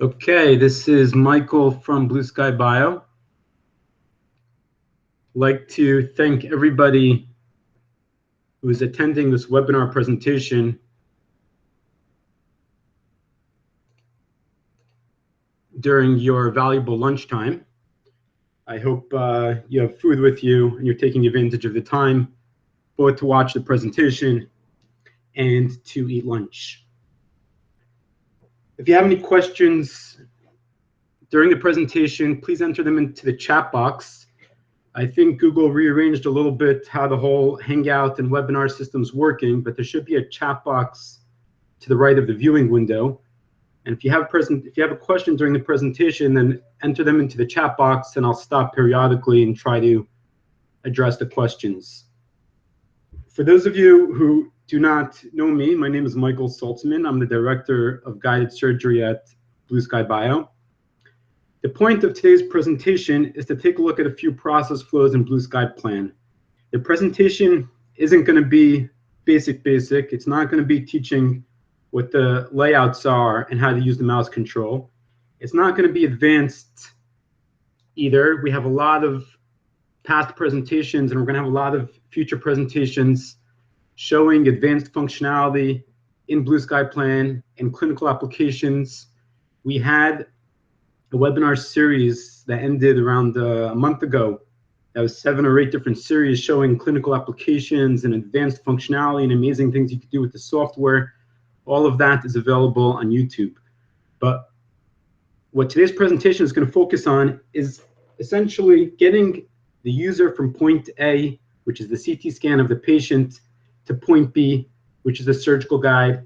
Okay, this is Michael from Blue Sky Bio. I'd like to thank everybody who is attending this webinar presentation during your valuable lunchtime. I hope you have food with you and you're taking advantage of the time both to watch the presentation and to eat lunch. If you have any questions during the presentation, please enter them into the chat box. I think Google rearranged a little bit how the whole Hangout and webinar system's working, but there should be a chat box to the right of the viewing window. And if you have a question during the presentation, then enter them into the chat box and I'll stop periodically and try to address the questions. For those of you who do not know me, my name is Michael Saltzman. I'm the Director of Guided Surgery at Blue Sky Bio. The point of today's presentation is to take a look at a few process flows in Blue Sky Plan. The presentation isn't going to be basic. It's not going to be teaching what the layouts are and how to use the mouse control. It's not going to be advanced either. We have a lot of past presentations and we're going to have a lot of future presentations showing advanced functionality in Blue Sky Plan and clinical applications. We had a webinar series that ended around a month ago. That was 7 or 8 different series showing clinical applications and advanced functionality and amazing things you can do with the software. All of that is available on YouTube. But what today's presentation is going to focus on is essentially getting the user from point A, which is the CT scan of the patient, to point B, which is a surgical guide,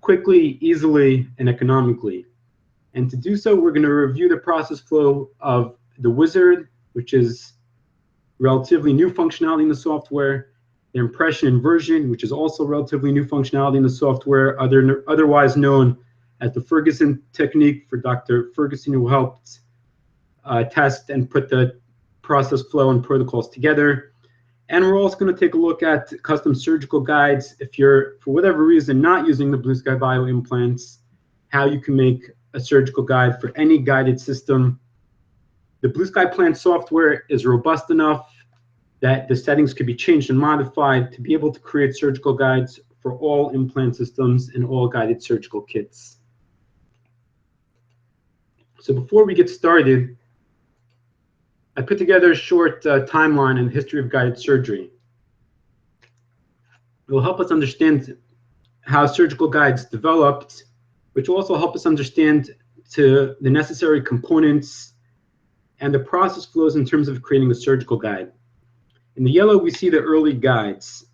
quickly, easily, and economically. And to do so, we're going to review the process flow of the wizard, which is relatively new functionality in the software, the impression inversion, which is also relatively new functionality in the software, otherwise known as the Ferguson technique for Dr. Ferguson, who helped test and put the process flow and protocols together. And we're also going to take a look at custom surgical guides. If you're, for whatever reason, not using the Blue Sky Bio implants, how you can make a surgical guide for any guided system. The Blue Sky Plan software is robust enough that the settings could be changed and modified to be able to create surgical guides for all implant systems and all guided surgical kits. So before we get started, I put together a short timeline and history of guided surgery. It will help us understand how surgical guides developed, which will also help us understand the necessary components and the process flows in terms of creating a surgical guide. In the yellow, we see the early guides.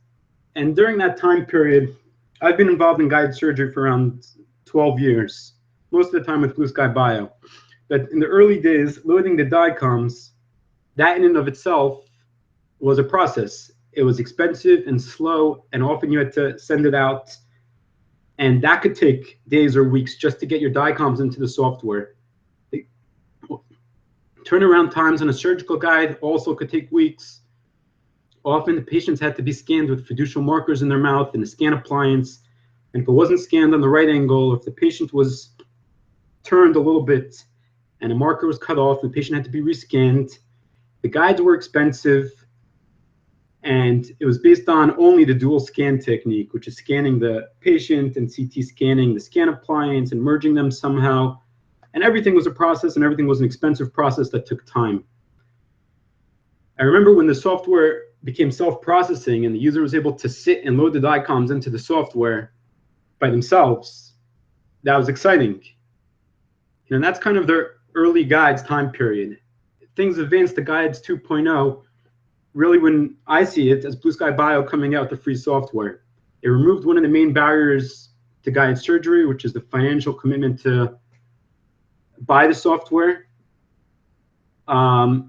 And during that time period, I've been involved in guided surgery for around 12 years, most of the time with Blue Sky Bio. But in the early days, loading the DICOMs, that in and of itself was a process. It was expensive and slow, and often you had to send it out. And that could take days or weeks just to get your DICOMs into the software. The turnaround times on a surgical guide also could take weeks. Often the patients had to be scanned with fiducial markers in their mouth and a scan appliance. And if it wasn't scanned on the right angle, if the patient was turned a little bit and a marker was cut off, the patient had to be rescanned. The guides were expensive, and it was based on only the dual scan technique, which is scanning the patient and CT scanning the scan appliance and merging them somehow. And everything was a process, and everything was an expensive process that took time. I remember when the software became self-processing and the user was able to sit and load the DICOMs into the software by themselves, that was exciting. And that's kind of the early guides time period. Things advanced to guides 2.0, really when I see it as Blue Sky Bio coming out with the free software. It removed one of the main barriers to guided surgery, which is the financial commitment to buy the software. I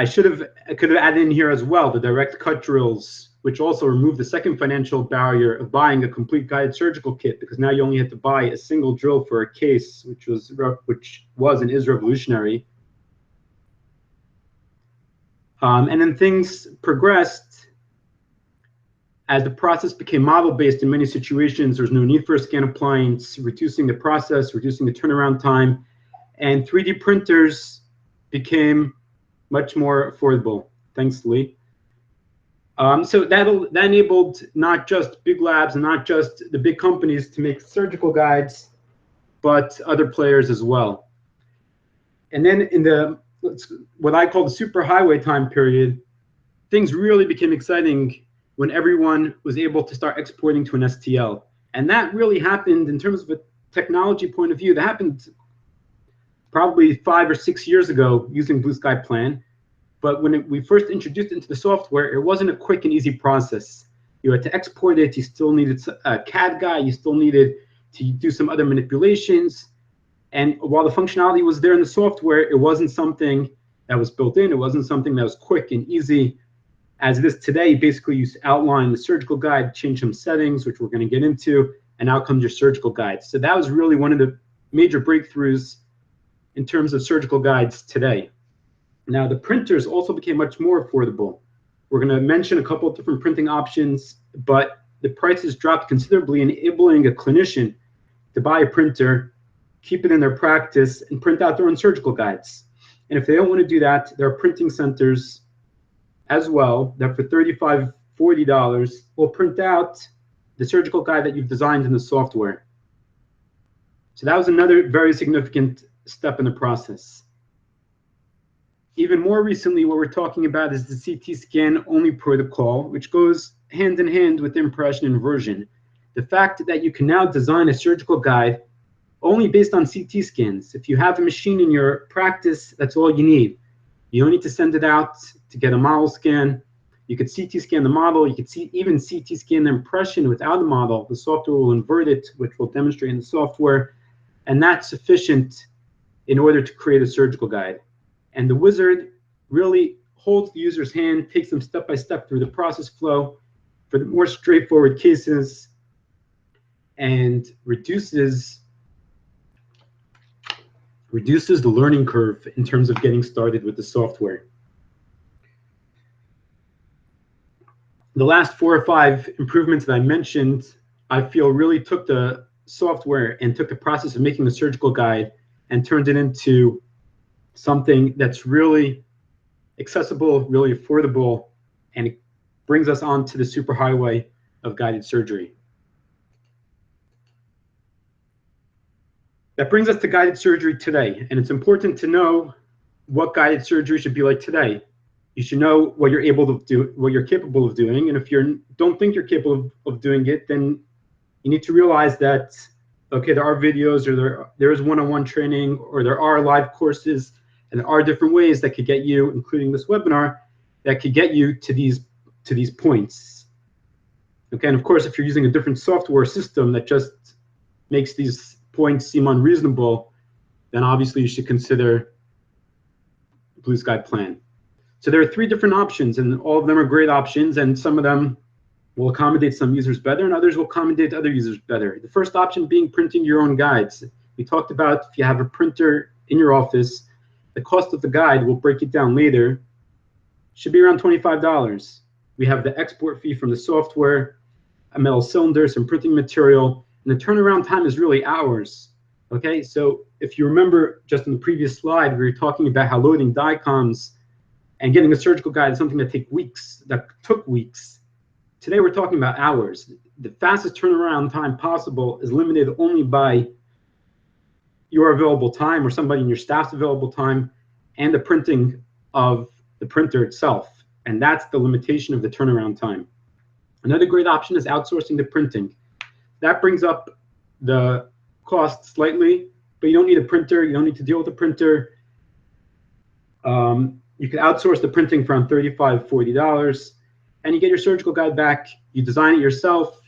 could have added in here as well the direct cut drills, which also removed the second financial barrier of buying a complete guided surgical kit, because now you only had to buy a single drill for a case, which was and is revolutionary. And then things progressed As the process became model-based in many situations, there's no need for a scan appliance, reducing the process, reducing the turnaround time, and 3D printers became much more affordable. Thanks, Lee. So that enabled not just big labs and not just the big companies to make surgical guides, but other players as well. And then in the what I call the superhighway time period, things really became exciting when everyone was able to start exporting to an STL. And that really happened in terms of a technology point of view. That happened probably 5 or 6 years ago using Blue Sky Plan. But when we first introduced it into the software, it wasn't a quick and easy process. You had to export it. You still needed a CAD guy. You still needed to do some other manipulations. And while the functionality was there in the software, it wasn't something that was built in. It wasn't something that was quick and easy. As it is today, basically you outline the surgical guide, change some settings, which we're going to get into, and out comes your surgical guide. So that was really one of the major breakthroughs in terms of surgical guides today. Now, the printers also became much more affordable. We're going to mention a couple of different printing options, but the prices dropped considerably, enabling a clinician to buy a printer, keep it in their practice, and print out their own surgical guides. And if they don't want to do that, there are printing centers as well that for $35, $40 will print out the surgical guide that you've designed in the software. So that was another very significant step in the process. Even more recently, what we're talking about is the CT scan only protocol, which goes hand in hand with impression inversion. The fact that you can now design a surgical guide only based on CT scans. If you have a machine in your practice, that's all you need. You don't need to send it out to get a model scan. You could CT scan the model. You could even CT scan the impression without a model. The software will invert it, which we'll demonstrate in the software. And that's sufficient in order to create a surgical guide. And the wizard really holds the user's hand, takes them step by step through the process flow for the more straightforward cases, and reduces the learning curve in terms of getting started with the software. The last 4 or 5 improvements that I mentioned, I feel really took the software and took the process of making a surgical guide and turned it into something that's really accessible, really affordable, and it brings us on to the superhighway of guided surgery. That brings us to guided surgery today, and it's important to know what guided surgery should be like today. You should know what you're able to do, what you're capable of doing, and if you don't think you're capable of doing it, then you need to realize that, okay, there are videos, or there is one-on-one training, or there are live courses, and there are different ways that could get you, including this webinar, that could get you to these points. Okay, and of course, if you're using a different software system that just makes these points seem unreasonable, then obviously you should consider Blue Sky Plan. So there are 3 different options, and all of them are great options, and some of them will accommodate some users better, and others will accommodate other users better. The first option being printing your own guides. We talked about if you have a printer in your office, the cost of the guide, we'll break it down later, should be around $25. We have the export fee from the software, a metal cylinder, some printing material, and the turnaround time is really hours. Okay, so if you remember just in the previous slide, we were talking about how loading DICOMs and getting a surgical guide is something that took weeks. Today we're talking about hours. The fastest turnaround time possible is limited only by your available time or somebody in your staff's available time and the printing of the printer itself. And that's the limitation of the turnaround time. Another great option is outsourcing the printing. That brings up the cost slightly, but you don't need a printer. You don't need to deal with a printer. You can outsource the printing for around $35, $40, and you get your surgical guide back. You design it yourself.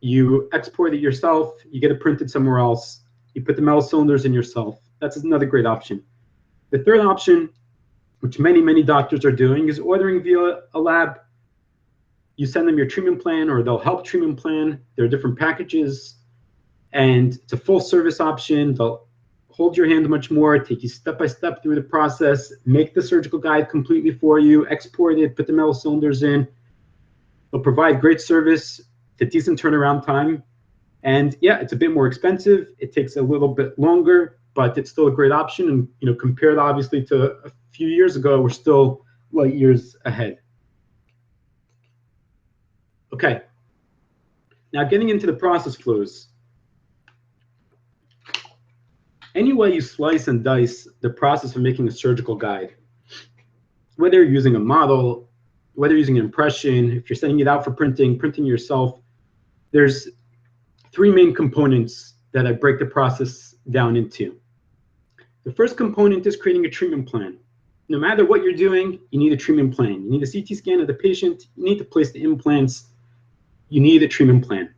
You export it yourself. You get it printed somewhere else. You put the metal cylinders in yourself. That's another great option. The third option, which many doctors are doing, is ordering via a lab. You send them your treatment plan, or they'll help treatment plan. There are different packages, and it's a full service option. They'll hold your hand much more, take you step by step through the process, make the surgical guide completely for you, export it, put the metal cylinders in, They'll provide great service, the decent turnaround time, and yeah, it's a bit more expensive. It takes a little bit longer, but it's still a great option. And compared obviously to a few years ago, we're still light years ahead. Okay. Now getting into the process flows. Any way you slice and dice the process of making a surgical guide, whether you're using a model, whether you're using an impression, if you're sending it out for printing yourself, there's three main components that I break the process down into. The first component is creating a treatment plan. No matter what you're doing, you need a treatment plan. You need a CT scan of the patient, you need to place the implants, you need a treatment plan.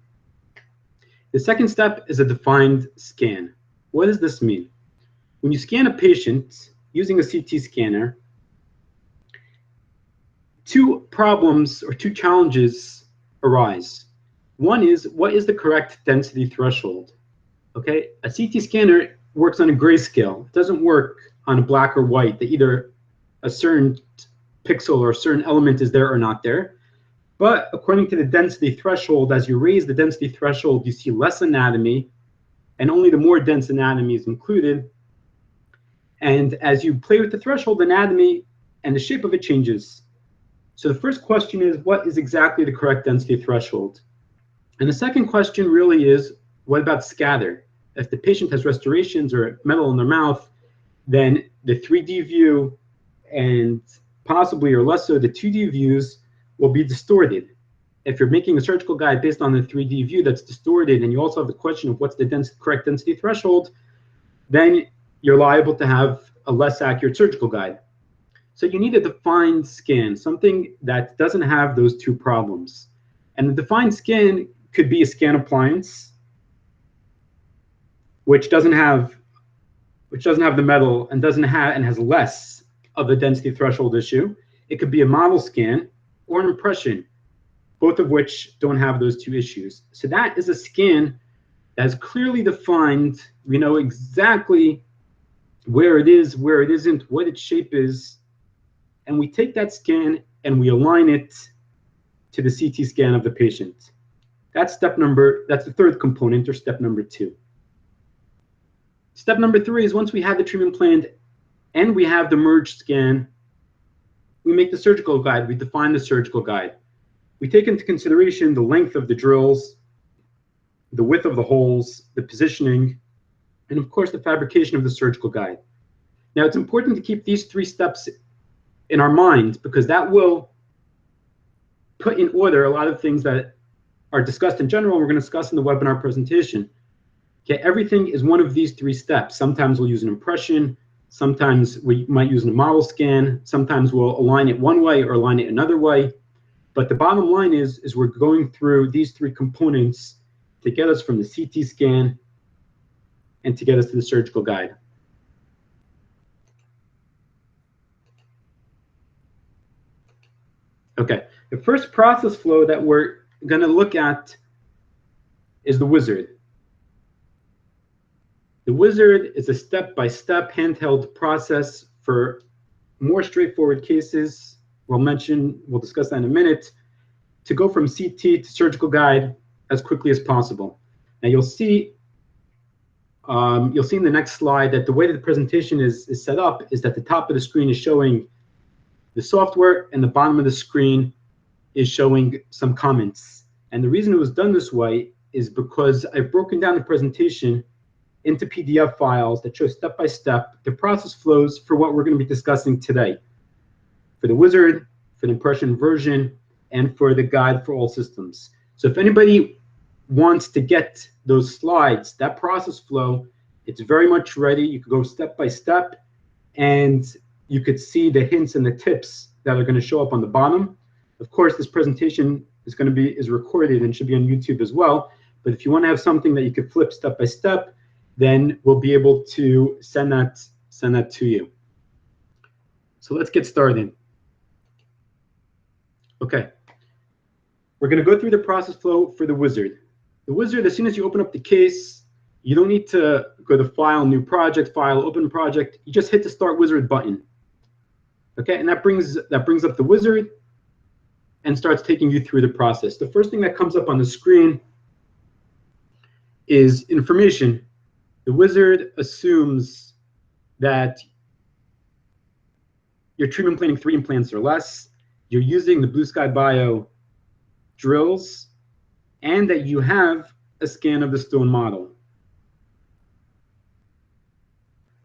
The second step is a defined scan. What does this mean? When you scan a patient using a CT scanner, two problems or two challenges arise. One is, what is the correct density threshold? Okay, a CT scanner works on a grayscale. It doesn't work on a black or white, that either a certain pixel or a certain element is there or not there. But according to the density threshold, as you raise the density threshold, you see less anatomy, and only the more dense anatomy is included. And as you play with the threshold, anatomy and the shape of it changes. So the first question is, what is exactly the correct density threshold? And the second question really is, what about scatter? If the patient has restorations or metal in their mouth, then the 3D view and possibly or less so the 2D views will be distorted. If you're making a surgical guide based on the 3D view that's distorted, and you also have the question of what's the correct density threshold, then you're liable to have a less accurate surgical guide. So you need a defined scan, something that doesn't have those two problems. And the defined scan could be a scan appliance, which doesn't have the metal and has less of a density threshold issue. It could be a model scan or an impression, both of which don't have those two issues. So that is a scan that is clearly defined. We know exactly where it is, where it isn't, what its shape is, and we take that scan and we align it to the CT scan of the patient. That's the third component, or step number 2. Step number 3 is, once we have the treatment planned and we have the merged scan, we make the surgical guide, we define the surgical guide. We take into consideration the length of the drills, the width of the holes, the positioning, and of course the fabrication of the surgical guide. Now it's important to keep these 3 steps in our mind, because that will put in order a lot of things that are discussed in general, we're going to discuss in the webinar presentation. Okay, everything is one of these 3 steps. Sometimes we'll use an impression, sometimes we might use a model scan, sometimes we'll align it one way or align it another way. But the bottom line is we're going through these 3 components to get us from the CT scan and to get us to the surgical guide. Okay, the first process flow that we're going to look at is the wizard. The wizard is a step-by-step handheld process for more straightforward cases. We'll discuss that in a minute, to go from CT to surgical guide as quickly as possible. Now you'll see in the next slide that the way that the presentation is set up is that the top of the screen is showing the software and the bottom of the screen is showing some comments. And the reason it was done this way is because I've broken down the presentation into PDF files that show step-by-step the process flows for what we're going to be discussing today, for the wizard, for the impression version, and for the guide for all systems. So if anybody wants to get those slides, that process flow, it's very much ready. You could go step-by-step, and you could see the hints and the tips that are going to show up on the bottom. Of course, this presentation is recorded and should be on YouTube as well. But if you want to have something that you could flip step-by-step, then we'll be able to send that to you. So let's get started. Okay, we're going to go through the process flow for the wizard. The wizard, as soon as you open up the case, you don't need to go to File, New Project, File, Open Project. You just hit the Start Wizard button. Okay, and that brings up the wizard. and starts taking you through the process. The first thing that comes up on the screen is information. The wizard assumes that you're treatment planning 3 implants or less, you're using the Blue Sky Bio drills, and that you have a scan of the stone model.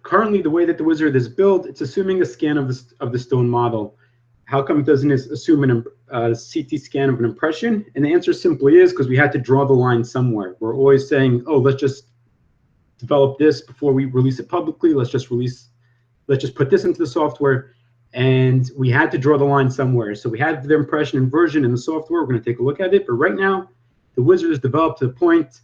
Currently, the way that the wizard is built, it's assuming a scan of the stone model. How come it doesn't assume a CT scan of an impression? And the answer simply is because we had to draw the line somewhere. We're always saying, oh, let's just develop this before we release it publicly. Let's just put this into the software. And we had to draw the line somewhere. So we had the impression and version in the software. We're going to take a look at it. But right now, the wizard is developed to the point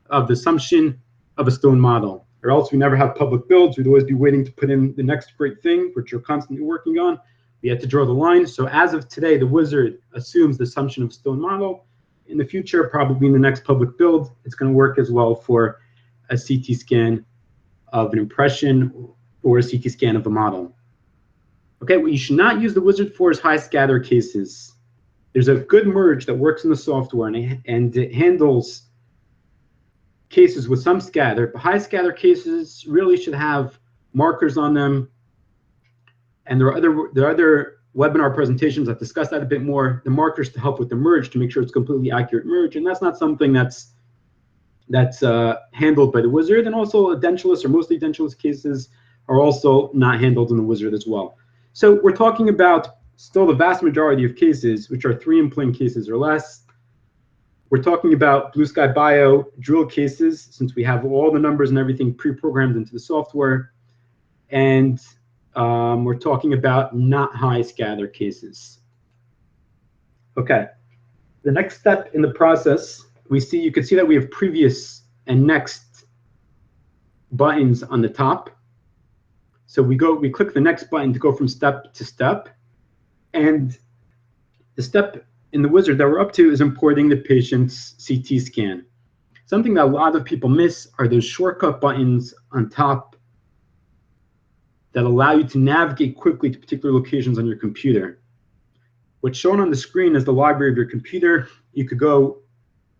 of the assumption of a stone model. Or else we never have public builds. We'd always be waiting to put in the next great thing, which you're constantly working on. We had to draw the line. So as of today, the wizard assumes the assumption of stone model. In the future, probably in the next public build, it's going to work as well for a CT scan of an impression or a CT scan of a model. Okay, what you should not use the wizard for is high scatter cases. There's a good merge that works in the software, and it handles cases with some scatter, but high scatter cases really should have markers on them. And there are other webinar presentations that discuss that a bit more, the markers to help with the merge to make sure it's completely accurate merge. And that's not something that's handled by the wizard. And also edentulous or mostly edentulous cases are also not handled in the wizard as well. So we're talking about still the vast majority of cases, which are 3 implant cases or less. We're talking about Blue Sky Bio drill cases, since we have all the numbers and everything pre-programmed into the software. And we're talking about not high scatter cases. Okay, the next step in the process, you can see that we have previous and next buttons on the top. So we click the next button to go from step to step. And the step in the wizard that we're up to is importing the patient's CT scan. Something that a lot of people miss are those shortcut buttons on top that allow you to navigate quickly to particular locations on your computer. What's shown on the screen is the library of your computer. You could go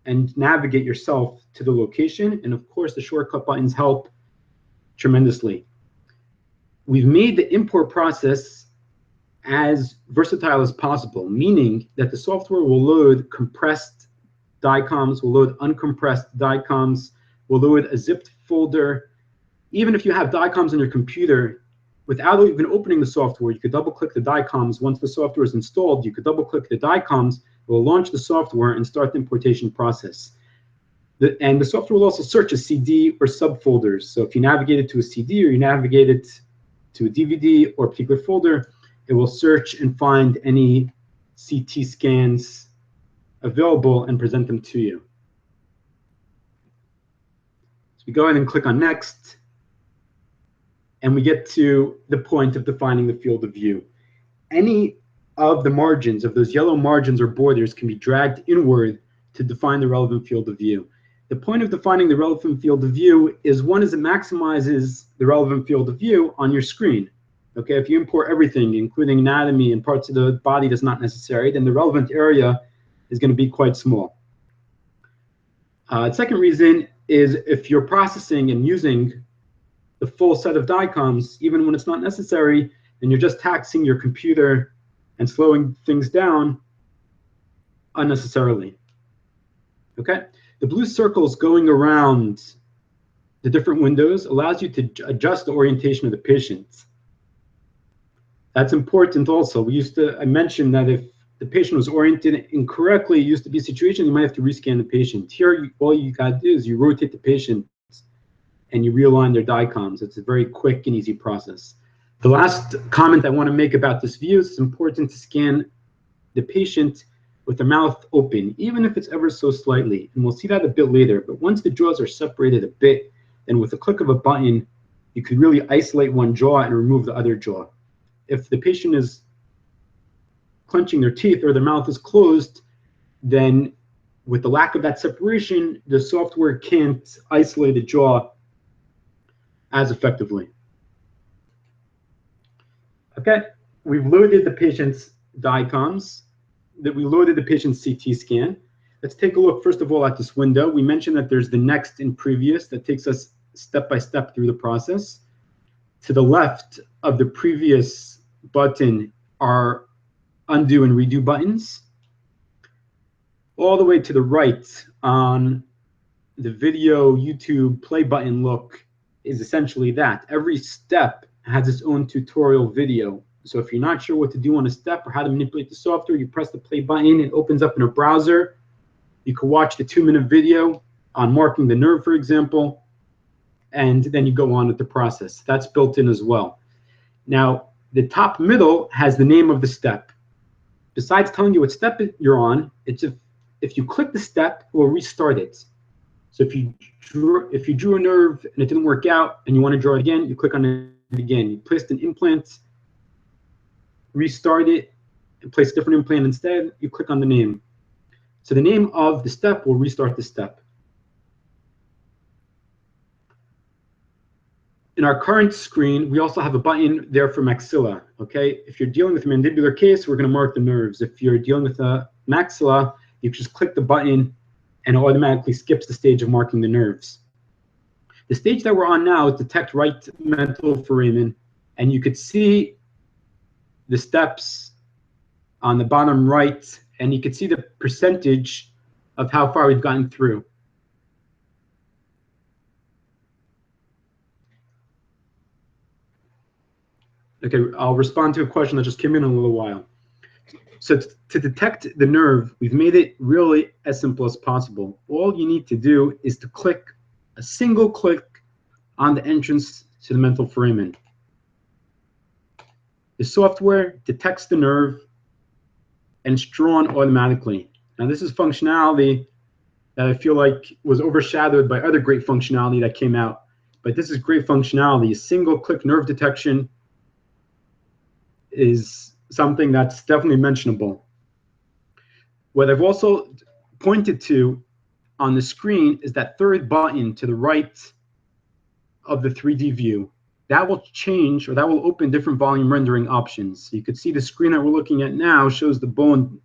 and navigate yourself to the location. And of course, the shortcut buttons help tremendously. We've made the import process as versatile as possible, meaning that the software will load compressed DICOMs, will load uncompressed DICOMs, will load a zipped folder. Even if you have DICOMs on your computer, without even opening the software, you could double-click the DICOMs. Once the software is installed, you could double-click the DICOMs, it will launch the software and start the importation process. And the software will also search a CD or subfolders. So if you navigate it to a CD or you navigate it to a DVD or a particular folder, it will search and find any CT scans available and present them to you. So we go ahead and click on Next, and we get to the point of defining the field of view. Any of the margins of those yellow margins or borders can be dragged inward to define the relevant field of view. The point of defining the relevant field of view is, one, is it maximizes the relevant field of view on your screen. Okay, if you import everything, including anatomy and parts of the body that's not necessary, then the relevant area is going to be quite small. Second reason is if you're processing and using the full set of DICOMs, even when it's not necessary, then you're just taxing your computer and slowing things down unnecessarily. Okay, the blue circles going around the different windows allows you to adjust the orientation of the patient. That's important also. I mentioned that if the patient was oriented incorrectly, it used to be a situation you might have to rescan the patient. Here, all you got to do is you rotate the patient and you realign their DICOMs. It's a very quick and easy process. The last comment I want to make about this view is it's important to scan the patient with their mouth open, even if it's ever so slightly. And we'll see that a bit later. But once the jaws are separated a bit, then with the click of a button, you can really isolate one jaw and remove the other jaw. If the patient is clenching their teeth or their mouth is closed, then with the lack of that separation, the software can't isolate the jaw as effectively. Okay, we've loaded the patient's DICOMs. that we loaded the patient's CT scan. Let's take a look, first of all, at this window. We mentioned that there's the next and previous that takes us step by step through the process. To the left of the previous button are undo and redo buttons. All the way to the right on the video YouTube play button look is essentially that. Every step has its own tutorial video. So if you're not sure what to do on a step or how to manipulate the software, you press the play button, it opens up in a browser. You can watch the 2-minute video on marking the nerve, for example, and then you go on with the process. That's built in as well. Now, the top middle has the name of the step. Besides telling you what step you're on, it's if you click the step, it will restart it. So if you drew a nerve and it didn't work out and you want to draw it again, you click on it again. You placed an implant, restart it, and place a different implant instead, you click on the name. So the name of the step will restart the step. In our current screen, we also have a button there for maxilla, okay? If you're dealing with a mandibular case, we're gonna mark the nerves. If you're dealing with a maxilla, you just click the button and it automatically skips the stage of marking the nerves. The stage that we're on now is detect right mental foramen, and you could see the steps on the bottom right, and you could see the percentage of how far we've gotten through. Okay, I'll respond to a question that just came in a little while. So to detect the nerve, we've made it really as simple as possible. All you need to do is to click a single click on the entrance to the mental foramen. The software detects the nerve and it's drawn automatically. Now this is functionality that I feel like was overshadowed by other great functionality that came out, but this is great functionality. A single click nerve detection is something that's definitely mentionable. What I've also pointed to on the screen is that third button to the right of the 3D view. That will change, or that will open different volume rendering options. So you could see the screen that we're looking at now shows the bone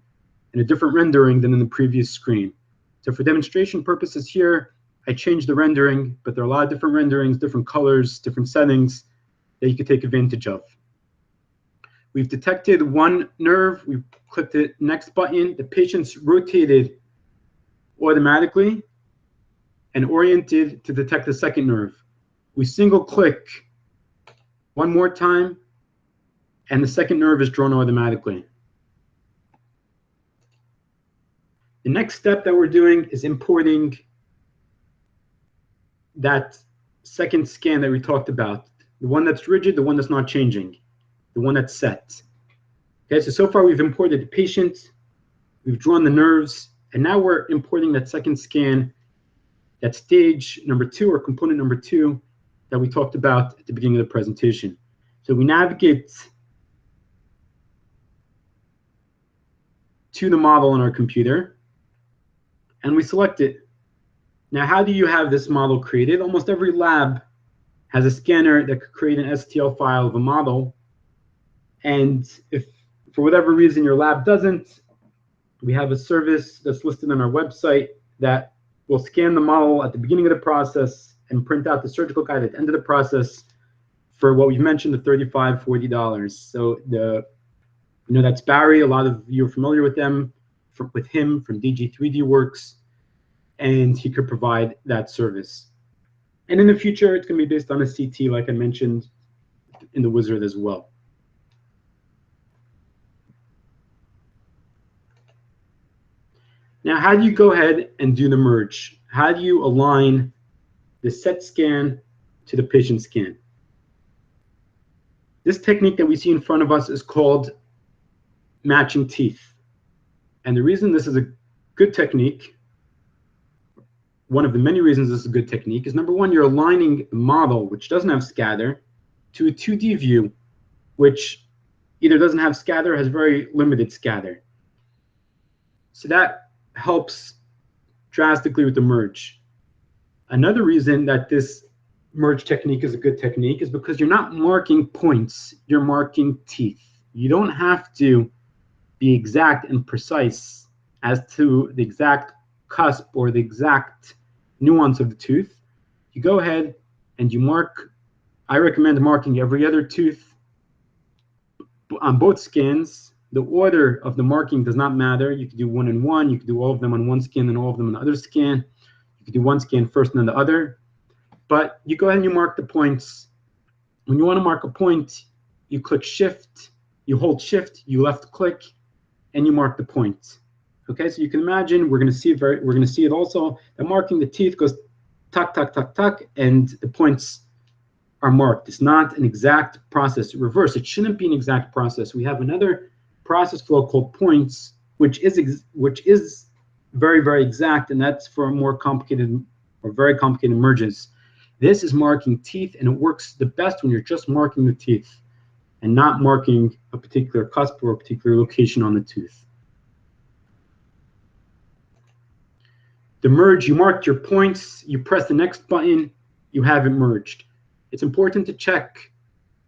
in a different rendering than in the previous screen. So for demonstration purposes here, I changed the rendering, but there are a lot of different renderings, different colors, different settings that you could take advantage of. We've detected one nerve, we've clicked the next button, the patient's rotated automatically and oriented to detect the second nerve. We single click one more time and the second nerve is drawn automatically. The next step that we're doing is importing that second scan that we talked about, the one that's rigid, the one that's not changing, the one that's set. Okay, so far we've imported the patient, we've drawn the nerves, and now we're importing that second scan, that stage number 2 or component number 2 that we talked about at the beginning of the presentation. So we navigate to the model on our computer and we select it. Now, how do you have this model created? Almost every lab has a scanner that could create an STL file of a model. And if for whatever reason your lab doesn't, we have a service that's listed on our website that will scan the model at the beginning of the process and print out the surgical guide at the end of the process for what we've mentioned, the $35, $40. So that's Barry. A lot of you are familiar with him from DG3D Works, and he could provide that service. And in the future, it's going to be based on a CT, like I mentioned in the wizard as well. Now, how do you go ahead and do the merge? How do you align the set scan to the patient scan? This technique that we see in front of us is called matching teeth. And the reason this is a good technique, one of the many reasons this is a good technique, is number one, you're aligning a model which doesn't have scatter to a 2D view, which either doesn't have scatter or has very limited scatter. So that helps drastically with the merge. Another reason that this merge technique is a good technique is because you're not marking points, you're marking teeth. You don't have to be exact and precise as to the exact cusp or the exact nuance of the tooth, you go ahead and you mark. I recommend marking every other tooth on both scans. The order of the marking does not matter. You could do one and one. You could do all of them on one scan and all of them on the other scan. You could do one scan first and then the other. But you go ahead and you mark the points. When you want to mark a point, you click Shift, you hold Shift, you left click, and you mark the point. Okay, so you can imagine we're going to see it also. That marking the teeth goes tuck, tuck, tuck, tuck, and the points are marked. It's not an exact process. Reverse, it shouldn't be an exact process. We have another process flow called points, which is very, very exact, and that's for more complicated or very complicated merges. This is marking teeth, and it works the best when you're just marking the teeth and not marking a particular cusp or a particular location on the tooth. The merge, you marked your points, you press the next button, you have it merged. It's important to check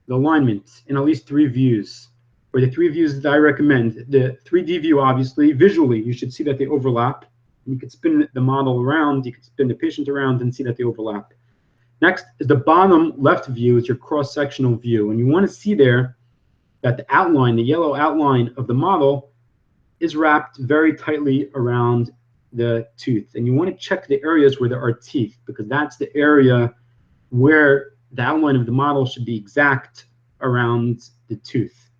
the alignment in at least 3 views, or the 3 views that I recommend. The 3D view, obviously, visually, you should see that they overlap. You could spin the model around, you could spin the patient around and see that they overlap. Next is the bottom left view, is your cross-sectional view. And you want to see there that the outline, the yellow outline of the model, is wrapped very tightly around the tooth. And you want to check the areas where there are teeth, because that's the area where the outline of the model should be exact around the tooth.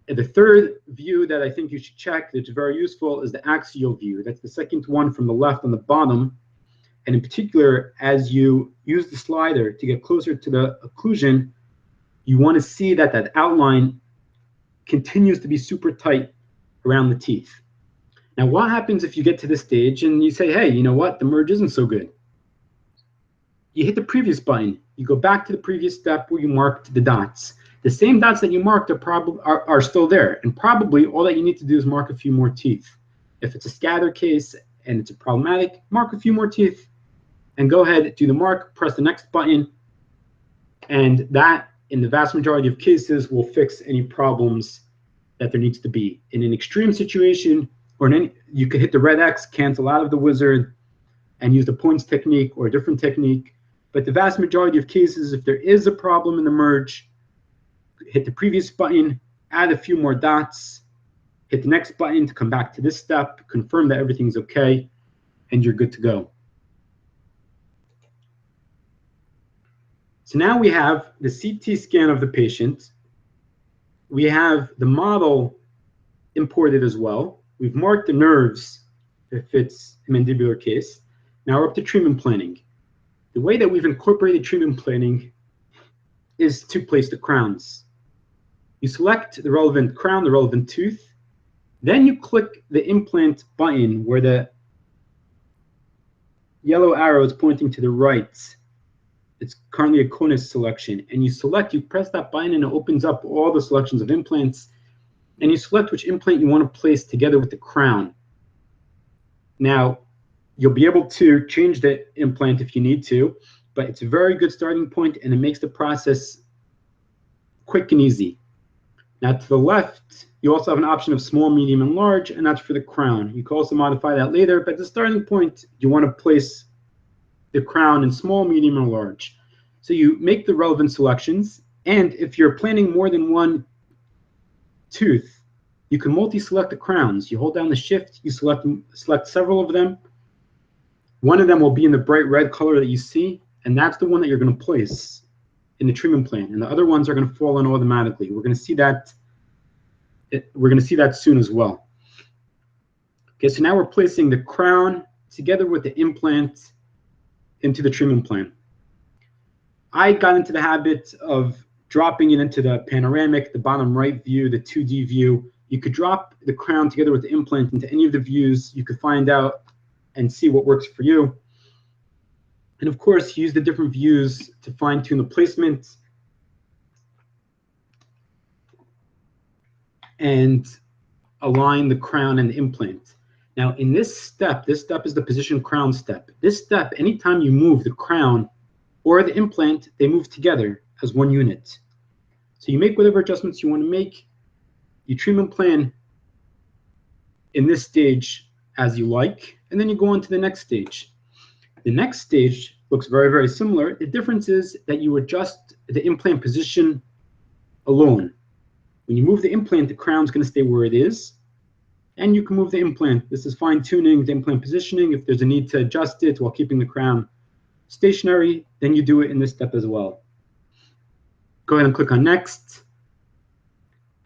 And the third view that I think you should check that's very useful is the axial view. That's the second one from the left on the bottom. And in particular, as you use the slider to get closer to the occlusion, you want to see that that outline continues to be super tight around the teeth. Now, what happens if you get to this stage and you say, hey, you know what, the merge isn't so good? You hit the previous button. You go back to the previous step where you marked the dots. The same dots that you marked are still there. And probably all that you need to do is mark a few more teeth. If it's a scatter case and it's a problematic, mark a few more teeth and go ahead, do the mark, press the next button. And that, in the vast majority of cases, will fix any problems that there needs to be. In an extreme situation, or you could hit the red X, cancel out of the wizard, and use the points technique or a different technique. But the vast majority of cases, if there is a problem in the merge, hit the previous button, add a few more dots, hit the next button to come back to this step, confirm that everything's okay, and you're good to go. So now we have the CT scan of the patient. We have the model imported as well. We've marked the nerves if it's a mandibular case. Now we're up to treatment planning. The way that we've incorporated treatment planning is to place the crowns. You select the relevant crown, the relevant tooth. Then you click the implant button where the yellow arrow is pointing to the right. It's currently a conus selection. And you press that button and it opens up all the selections of implants. And you select which implant you want to place together with the crown. Now, you'll be able to change the implant if you need to, but it's a very good starting point and it makes the process quick and easy. Now to the left, you also have an option of small, medium, and large, and that's for the crown. You can also modify that later, but the starting point, you want to place the crown in small, medium, or large. So you make the relevant selections, and if you're planning more than one tooth, you can multi-select the crowns. You hold down the shift, you select several of them. One of them will be in the bright red color that you see, and that's the one that you're going to place in the treatment plan. And the other ones are going to fall in automatically. We're going to see that. We're going to see that soon as well. Okay, so now we're placing the crown together with the implant into the treatment plan. I got into the habit of dropping it into the panoramic, the bottom right view, the 2D view. You could drop the crown together with the implant into any of the views. You could find out and see what works for you. And of course, use the different views to fine-tune the placement and align the crown and the implant. Now, in this step is the position crown step. This step, anytime you move the crown or the implant, they move together as one unit. So you make whatever adjustments you want to make. You treatment plan in this stage as you like, and then you go on to the next stage. The next stage looks very, very similar. The difference is that you adjust the implant position alone. When you move the implant, the crown's going to stay where it is, and you can move the implant. This is fine-tuning the implant positioning. If there's a need to adjust it while keeping the crown stationary, then you do it in this step as well. Go ahead and click on Next.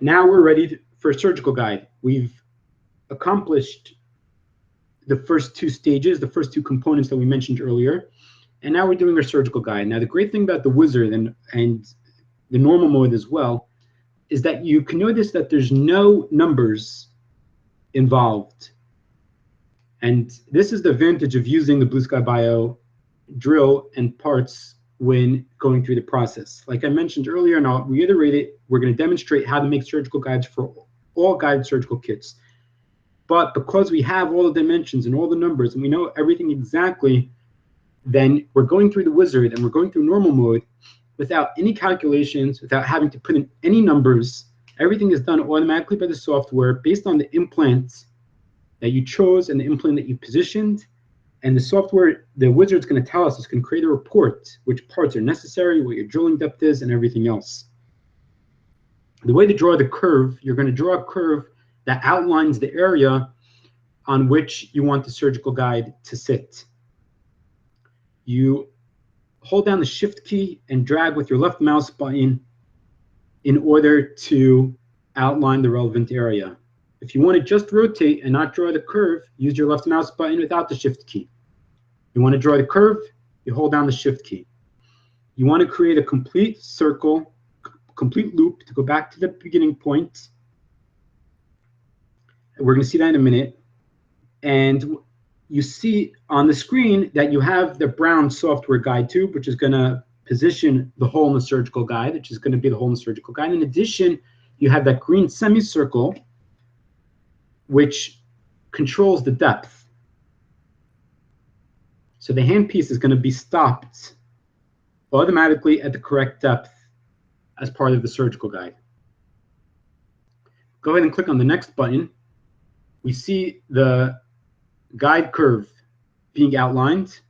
Now we're ready for a surgical guide. We've accomplished the first two stages, the first two components that we mentioned earlier, and now we're doing our surgical guide. Now, the great thing about the Wizard and the normal mode as well is that you can notice that there's no numbers involved. And this is the advantage of using the Blue Sky Bio drill and parts when going through the process. Like I mentioned earlier, and I'll reiterate it, we're going to demonstrate how to make surgical guides for all guided surgical kits. But because we have all the dimensions and all the numbers and we know everything exactly, then we're going through the Wizard and we're going through normal mode without any calculations, without having to put in any numbers. Everything is done automatically by the software based on the implant that you chose and the implant that you positioned. And the software, the Wizard's going to tell us, it's going to create a report, which parts are necessary, what your drilling depth is, and everything else. The way to draw the curve, you're going to draw a curve that outlines the area on which you want the surgical guide to sit. You hold down the Shift key and drag with your left mouse button in order to outline the relevant area. If you want to just rotate and not draw the curve, use your left mouse button without the Shift key. You want to draw the curve, you hold down the Shift key. You want to create a complete circle, complete loop to go back to the beginning point. We're going to see that in a minute. And you see on the screen that you have the brown software guide tube, which is going to position the hole in the surgical guide, which is going to be the hole in the surgical guide. In addition, you have that green semicircle, which controls the depth. So the handpiece is going to be stopped automatically at the correct depth as part of the surgical guide. Go ahead and click on the next button. We see the guide curve being outlined.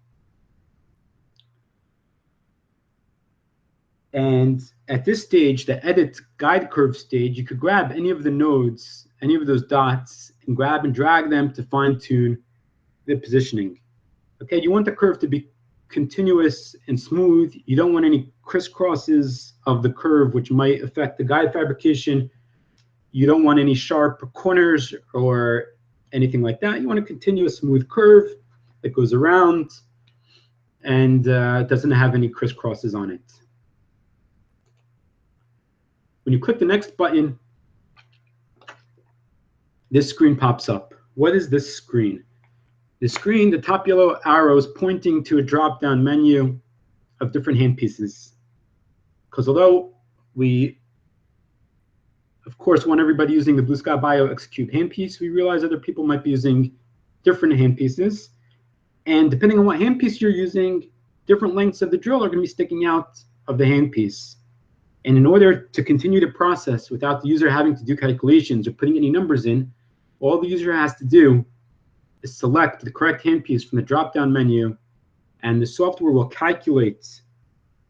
And at this stage, the edit guide curve stage, you could grab any of the nodes, any of those dots, and grab and drag them to fine-tune the positioning. Okay, you want the curve to be continuous and smooth. You don't want any crisscrosses of the curve, which might affect the guide fabrication. You don't want any sharp corners or anything like that. You want a continuous smooth curve that goes around and doesn't have any crisscrosses on it. When you click the next button, this screen pops up. What is this screen? The screen, the top yellow arrow is pointing to a drop-down menu of different handpieces. Because although we, of course, want everybody using the Blue Sky Bio X-Cube handpiece, we realize other people might be using different handpieces. And depending on what handpiece you're using, different lengths of the drill are going to be sticking out of the handpiece. And in order to continue the process without the user having to do calculations or putting any numbers in, all the user has to do is select the correct handpiece from the drop-down menu, and the software will calculate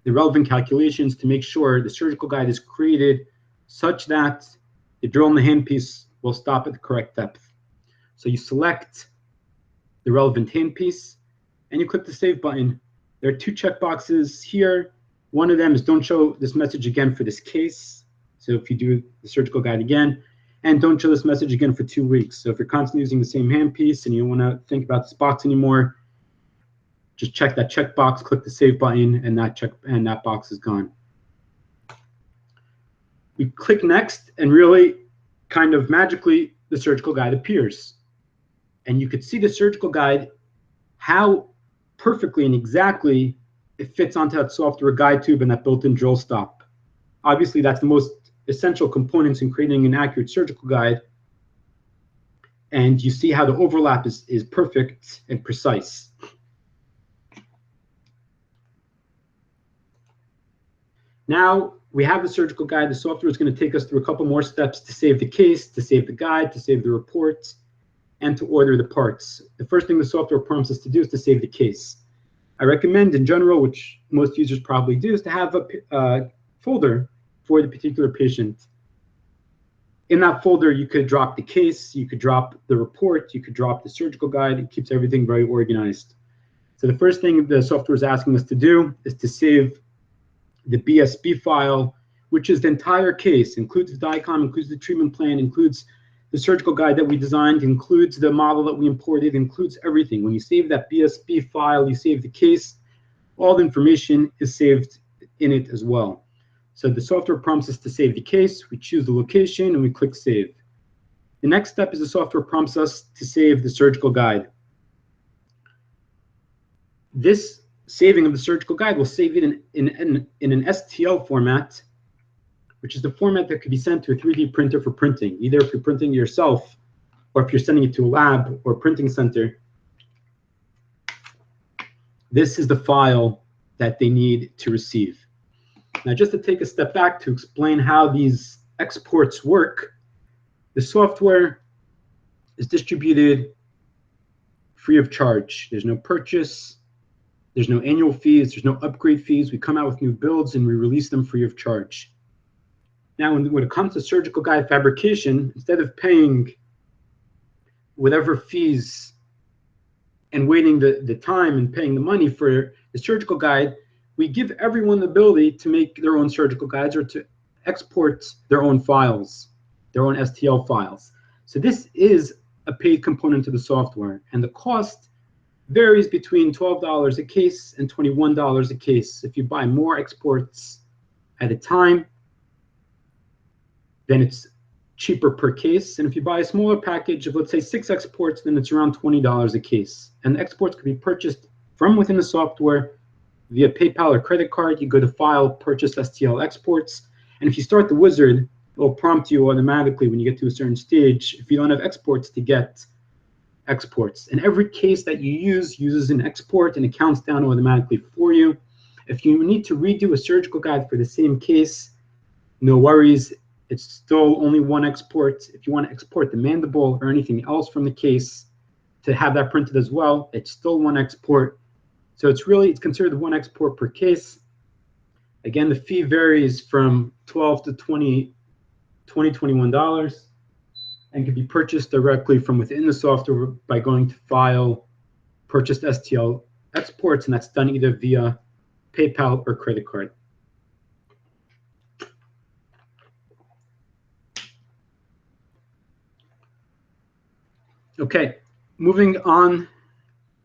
the relevant calculations to make sure the surgical guide is created such that the drill in the handpiece will stop at the correct depth. So you select the relevant handpiece, and you click the Save button. There are two checkboxes here. One of them is don't show this message again for this case. So if you do the surgical guide again, and don't show this message again for 2 weeks. So if you're constantly using the same handpiece and you don't want to think about this box anymore, just check that checkbox, click the Save button, and that box is gone. We click Next, and really, kind of magically, the surgical guide appears. And you could see the surgical guide, how perfectly and exactly it fits onto that software guide tube and that built-in drill stop. Obviously, that's the most essential components in creating an accurate surgical guide. And you see how the overlap is perfect and precise. Now we have the surgical guide. The software is going to take us through a couple more steps to save the case, to save the guide, to save the report, and to order the parts. The first thing the software prompts us to do is to save the case. I recommend in general, which most users probably do, is to have a folder for the particular patient. In that folder, you could drop the case, you could drop the report, you could drop the surgical guide. It keeps everything very organized. So the first thing the software is asking us to do is to save the BSB file, which is the entire case, includes the DICOM, includes the treatment plan, includes the surgical guide that we designed, includes the model that we imported, includes everything. When you save that BSB file, you save the case, all the information is saved in it as well. So the software prompts us to save the case, we choose the location, and we click save. The next step is the software prompts us to save the surgical guide. This saving of the surgical guide will save it in an STL format, which is the format that could be sent to a 3D printer for printing, either if you're printing yourself or if you're sending it to a lab or printing center. This is the file that they need to receive. Now, just to take a step back to explain how these exports work, the software is distributed free of charge. There's no purchase, there's no annual fees, there's no upgrade fees. We come out with new builds and we release them free of charge. Now, when it comes to surgical guide fabrication, instead of paying whatever fees and waiting the time and paying the money for the surgical guide, we give everyone the ability to make their own surgical guides or to export their own files, their own STL files. So this is a paid component to the software, and the cost varies between $12 a case and $21 a case. If you buy more exports at a time, then it's cheaper per case. And if you buy a smaller package of, let's say, 6 exports, then it's around $20 a case. And the exports can be purchased from within the software via PayPal or credit card. You go to File, Purchase STL Exports. And if you start the wizard, it will prompt you automatically when you get to a certain stage, if you don't have exports, to get exports. And every case that you use uses an export, and it counts down automatically for you. If you need to redo a surgical guide for the same case, no worries. It's still only one export. If you want to export the mandible or anything else from the case to have that printed as well, it's still one export. So it's considered one export per case. Again, the fee varies from $12 to $21 and can be purchased directly from within the software by going to File, Purchase STL Exports, and that's done either via PayPal or credit card. Okay, moving on,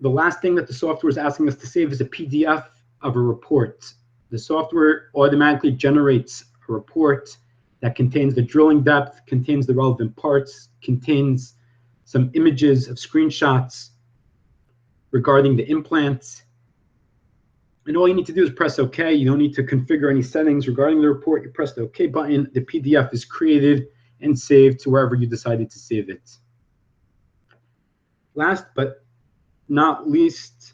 the last thing that the software is asking us to save is a PDF of a report. The software automatically generates a report that contains the drilling depth, contains the relevant parts, contains some images of screenshots regarding the implants. And all you need to do is press OK. You don't need to configure any settings regarding the report. You press the OK button. The PDF is created and saved to wherever you decided to save it. Last but not least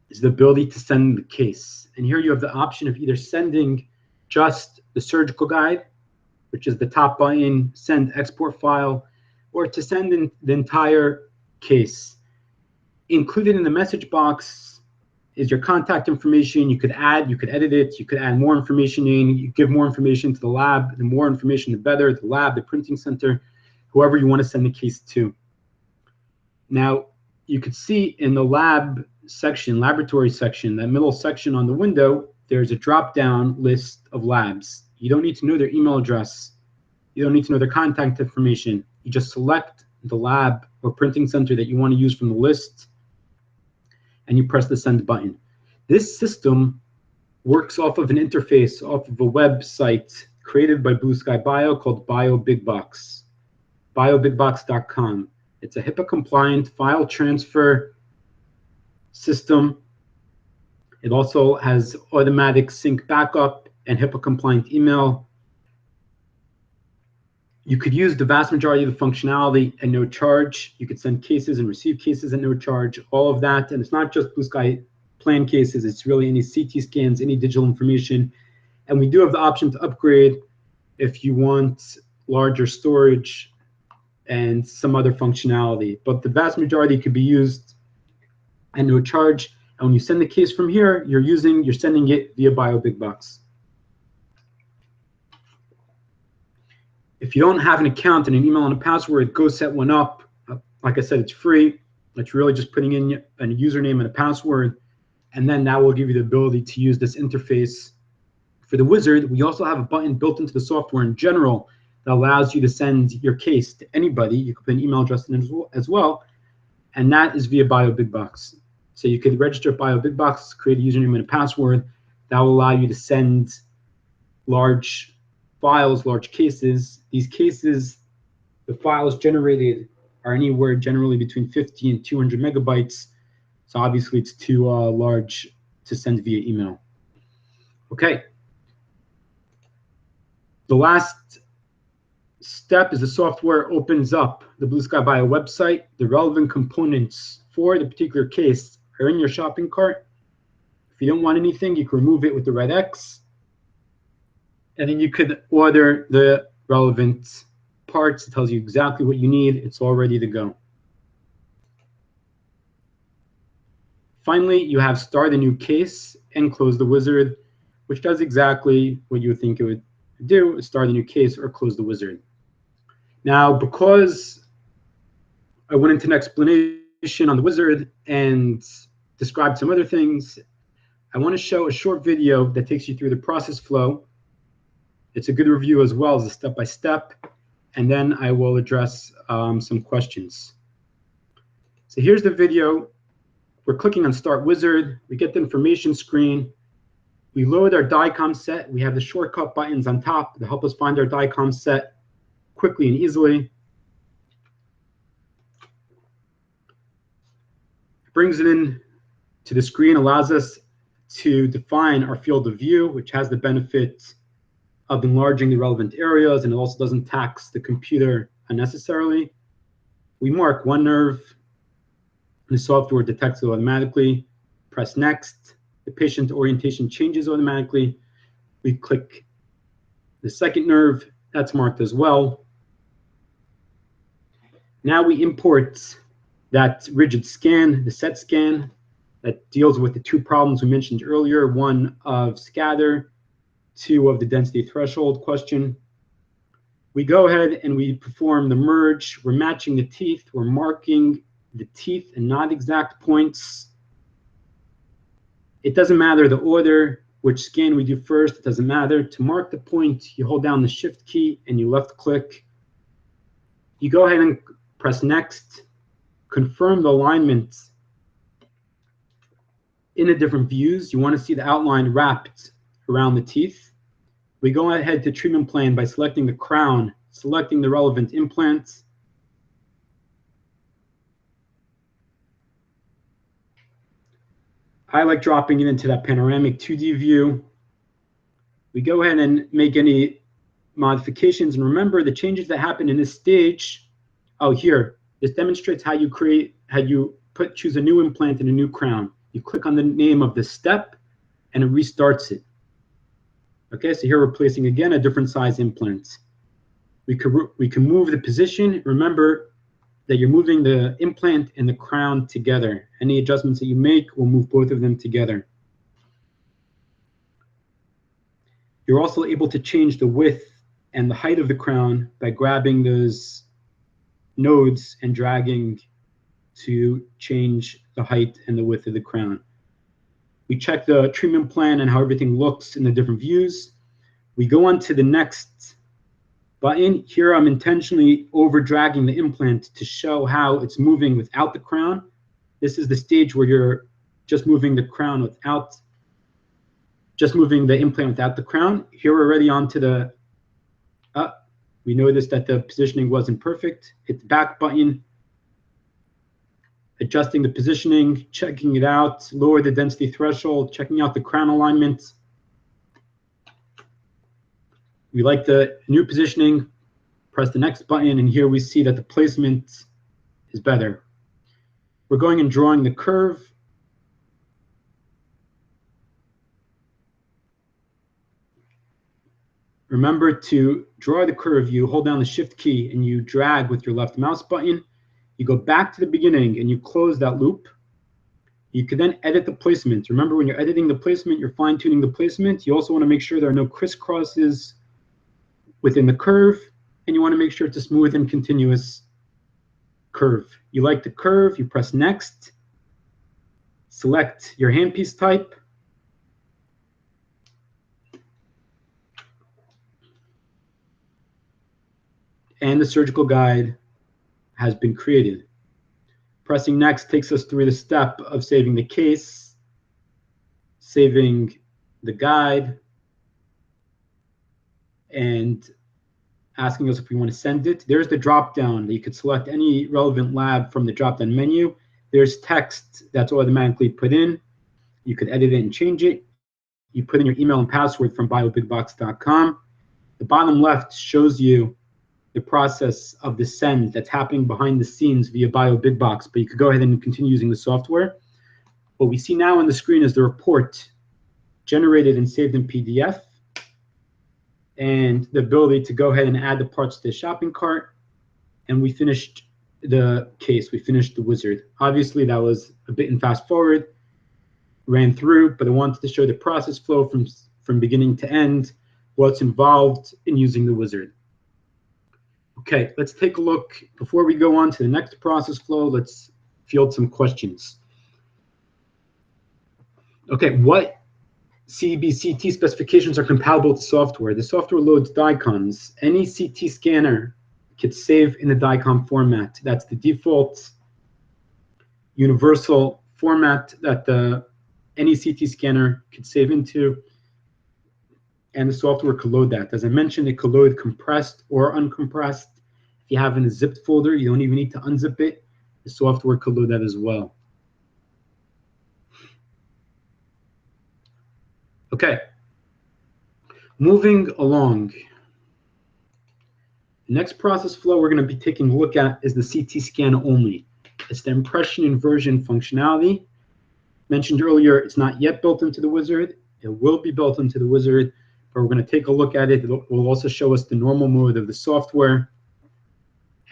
is the ability to send the case. And here you have the option of either sending just the surgical guide, which is the top button, send export file, or to send in the entire case. Included in the message box is your contact information. You could edit it, you could add more information in, you give more information to the lab. The more information, the better, the lab, the printing center, whoever you want to send the case to. Now, you could see in the lab section, laboratory section, that middle section on the window, there's a drop-down list of labs. You don't need to know their email address. You don't need to know their contact information. You just select the lab or printing center that you want to use from the list, and you press the send button. This system works off of an interface, off of a website created by Blue Sky Bio called BioBigBox, biobigbox.com. It's a HIPAA-compliant file transfer system. It also has automatic sync backup and HIPAA-compliant email. You could use the vast majority of the functionality at no charge. You could send cases and receive cases at no charge, all of that. And it's not just Blue Sky plan cases. It's really any CT scans, any digital information, And we do have the option to upgrade if you want larger storage and some other functionality. But the vast majority could be used at no charge. And when you send the case from here, you're sending it via BioBigBox. If you don't have an account and an email and a password, go set one up. Like I said, it's free. It's really just putting in a username and a password, and then that will give you the ability to use this interface. For the wizard, we also have a button built into the software in general that allows you to send your case to anybody. You can put an email address in as well, and that is via BioBigBox. So you could register BioBigBox, create a username and a password. That will allow you to send large files, large cases. These cases, the files generated are anywhere generally between 50 and 200 megabytes. So obviously it's too large to send via email. Okay. The last step is the software opens up the Blue Sky Bio website. The relevant components for the particular case are in your shopping cart. If you don't want anything, you can remove it with the red X. And then you could order the relevant parts. It tells you exactly what you need. It's all ready to go. Finally, you have start a new case and close the wizard, which does exactly what you would think it would do, start a new case or close the wizard. Now, because I went into an explanation on the wizard and described some other things, I want to show a short video that takes you through the process flow. It's a good review as well as a step-by-step, and then I will address some questions. So here's the video. We're clicking on Start Wizard. We get the information screen. We load our DICOM set. We have the shortcut buttons on top to help us find our DICOM set quickly and easily. It brings it in to the screen, allows us to define our field of view, which has the benefit of enlarging the relevant areas, and it also doesn't tax the computer unnecessarily. We mark one nerve. The software detects it automatically. Press next. The patient orientation changes automatically. We click the second nerve. That's marked as well. Now we import that rigid scan, the set scan, that deals with the two problems we mentioned earlier, one of scatter, two of the density threshold question. We go ahead and we perform the merge. We're matching the teeth. We're marking the teeth and not exact points. It doesn't matter the order, which scan we do first. It doesn't matter. To mark the point, you hold down the Shift key and you left click. You go ahead and press next. Confirm the alignment in the different views. You want to see the outline wrapped around the teeth. We go ahead to treatment plan by selecting the crown, selecting the relevant implants. I like dropping it into that panoramic 2D view. We go ahead and make any modifications. And remember the changes that happen in this stage. Oh, here, this demonstrates how you choose a new implant and a new crown. You click on the name of the step and it restarts it. Okay, so here we're placing again a different size implant. We can move the position. Remember that you're moving the implant and the crown together. Any adjustments that you make will move both of them together. You're also able to change the width and the height of the crown by grabbing those nodes and dragging to change the height and the width of the crown. We check the treatment plan and how everything looks in the different views. We go on to the next button. Here I'm intentionally over dragging the implant to show how it's moving without the crown. This is the stage where you're just moving the crown without, just moving the implant without the crown. Here we're already on to the, we noticed that the positioning wasn't perfect. Hit the back button, adjusting the positioning, checking it out, lower the density threshold, checking out the crown alignment. We like the new positioning, press the next button, and here we see that the placement is better. We're going and drawing the curve. Remember to draw the curve. You hold down the shift key and you drag with your left mouse button. You go back to the beginning and you close that loop. You can then edit the placement. Remember, when you're editing the placement, you're fine-tuning the placement. You also want to make sure there are no crisscrosses within the curve, and you want to make sure it's a smooth and continuous curve. You like the curve, you press next, select your handpiece type, and the surgical guide has been created. Pressing next takes us through the step of saving the case, saving the guide, and asking us if we want to send it. There's the drop down. You could select any relevant lab from the drop down menu. There's text that's automatically put in. You could edit it and change it. You put in your email and password from biobigbox.com. The bottom left shows you the process of the send that's happening behind the scenes via BioBigBox, but you could go ahead and continue using the software. What we see now on the screen is the report generated and saved in PDF, and the ability to go ahead and add the parts to the shopping cart. And we finished the case, we finished the wizard. Obviously that was a bit in fast forward, ran through, but I wanted to show the process flow from beginning to end, what's involved in using the wizard. Okay, let's take a look. Before we go on to the next process flow, let's field some questions. Okay, what CBCT specifications are compatible with software? The software loads DICOMs. Any CT scanner could save in the DICOM format. That's the default universal format that any CT scanner could save into, and the software could load that. As I mentioned, it could load compressed or uncompressed. If you have in a zipped folder, you don't even need to unzip it. The software could load that as well. Okay, moving along. The next process flow we're going to be taking a look at is the CT scan only. It's the impression inversion functionality. Mentioned earlier, it's not yet built into the wizard. It will be built into the wizard, but we're going to take a look at it. It will also show us the normal mode of the software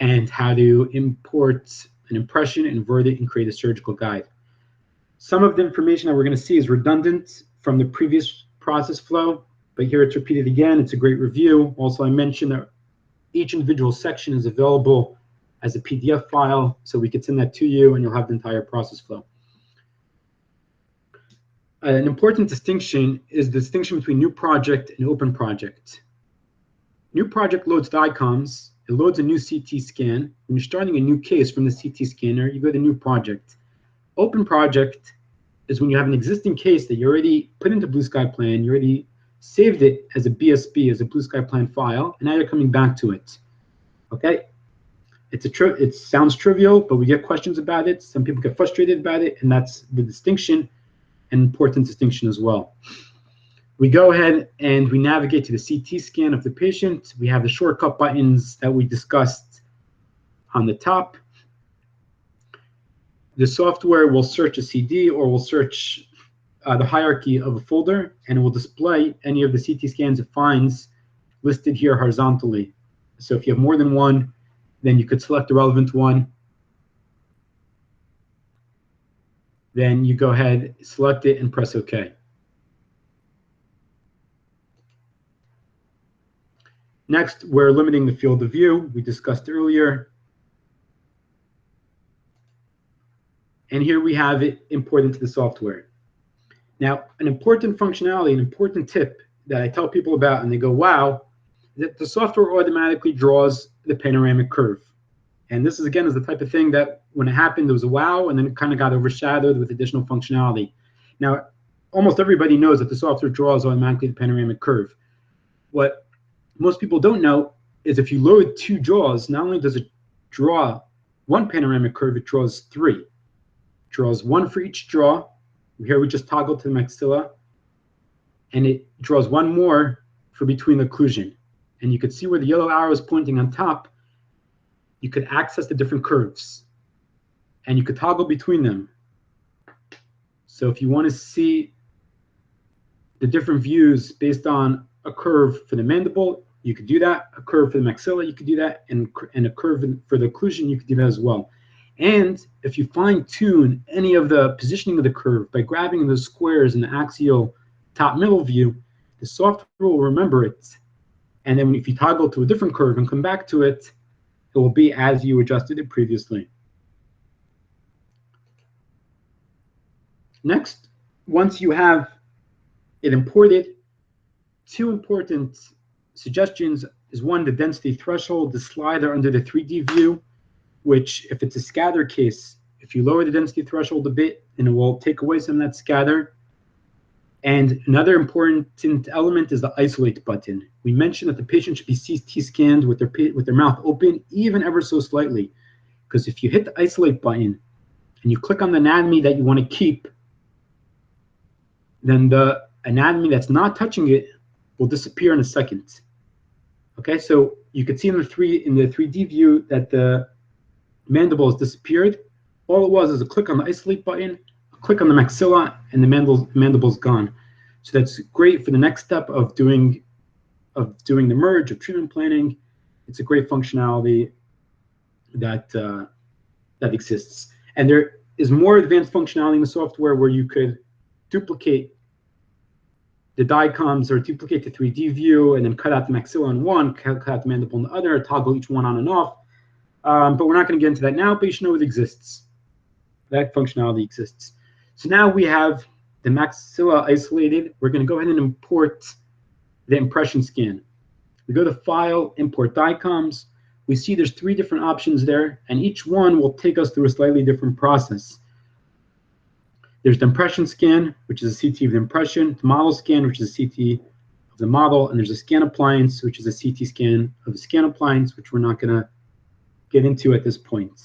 and how to import an impression, invert it, and create a surgical guide. Some of the information that we're going to see is redundant from the previous process flow, but here it's repeated again. It's a great review. Also, I mentioned that each individual section is available as a PDF file, so we could send that to you and you'll have the entire process flow. An important distinction is the distinction between new project and open project. New project loads DICOMs. It loads a new CT scan. When you're starting a new case from the CT scanner, you go to new project. Open project is when you have an existing case that you already put into Blue Sky Plan, you already saved it as a BSB, as a Blue Sky Plan file, and now you're coming back to it. Okay? It sounds trivial, but we get questions about it. Some people get frustrated about it, and that's the distinction, an important distinction as well. We go ahead and we navigate to the CT scan of the patient. We have the shortcut buttons that we discussed on the top. The software will search a CD or will search the hierarchy of a folder, and it will display any of the CT scans it finds listed here horizontally. So if you have more than one, then you could select the relevant one. Then you go ahead, select it, and press OK. Next, we're limiting the field of view we discussed earlier. And here we have it imported into the software. Now, an important functionality, an important tip that I tell people about, and they go, wow, that the software automatically draws the panoramic curve. And this is, again, is the type of thing that when it happened, there was a wow, and then it kind of got overshadowed with additional functionality. Now, almost everybody knows that the software draws automatically the panoramic curve. What most people don't know is if you load two jaws, not only does it draw one panoramic curve, it draws three. It draws one for each jaw. Here we just toggle to the maxilla, and it draws one more for between the occlusion. And you could see where the yellow arrow is pointing on top. You could access the different curves, and you could toggle between them. So if you want to see the different views based on a curve for the mandible, you could do that. A curve for the maxilla, you could do that. And a curve for the occlusion, you could do that as well. And if you fine-tune any of the positioning of the curve by grabbing those squares in the axial top-middle view, the software will remember it. And then if you toggle to a different curve and come back to it, it will be as you adjusted it previously. Next, once you have it imported, two important suggestions is one, the density threshold, the slider under the 3D view, which if it's a scatter case, if you lower the density threshold a bit, and it will take away some of that scatter. And another important element is the isolate button. We mentioned that the patient should be CT scanned with their mouth open, even ever so slightly, because if you hit the isolate button and you click on the anatomy that you want to keep, then the anatomy that's not touching it will disappear in a second. Okay, so you can see in the 3D view that the mandible has disappeared. All it was is a click on the isolate button, a click on the maxilla, and the mandible's gone. So that's great for the next step of doing the merge, of treatment planning. It's a great functionality that that exists. And there is more advanced functionality in the software where you could duplicate the DICOMs or duplicate the 3D view and then cut out the maxilla in one, cut out the mandible in the other, toggle each one on and off. But we're not going to get into that now, but you should know it exists. That functionality exists. So now we have the maxilla isolated. We're going to go ahead and import the impression scan. We go to File, Import DICOMs. We see there's 3 different options there, and each one will take us through a slightly different process. There's the impression scan, which is a CT of the impression, the model scan, which is a CT of the model, and there's a scan appliance, which is a CT scan of the scan appliance, which we're not going to get into at this point.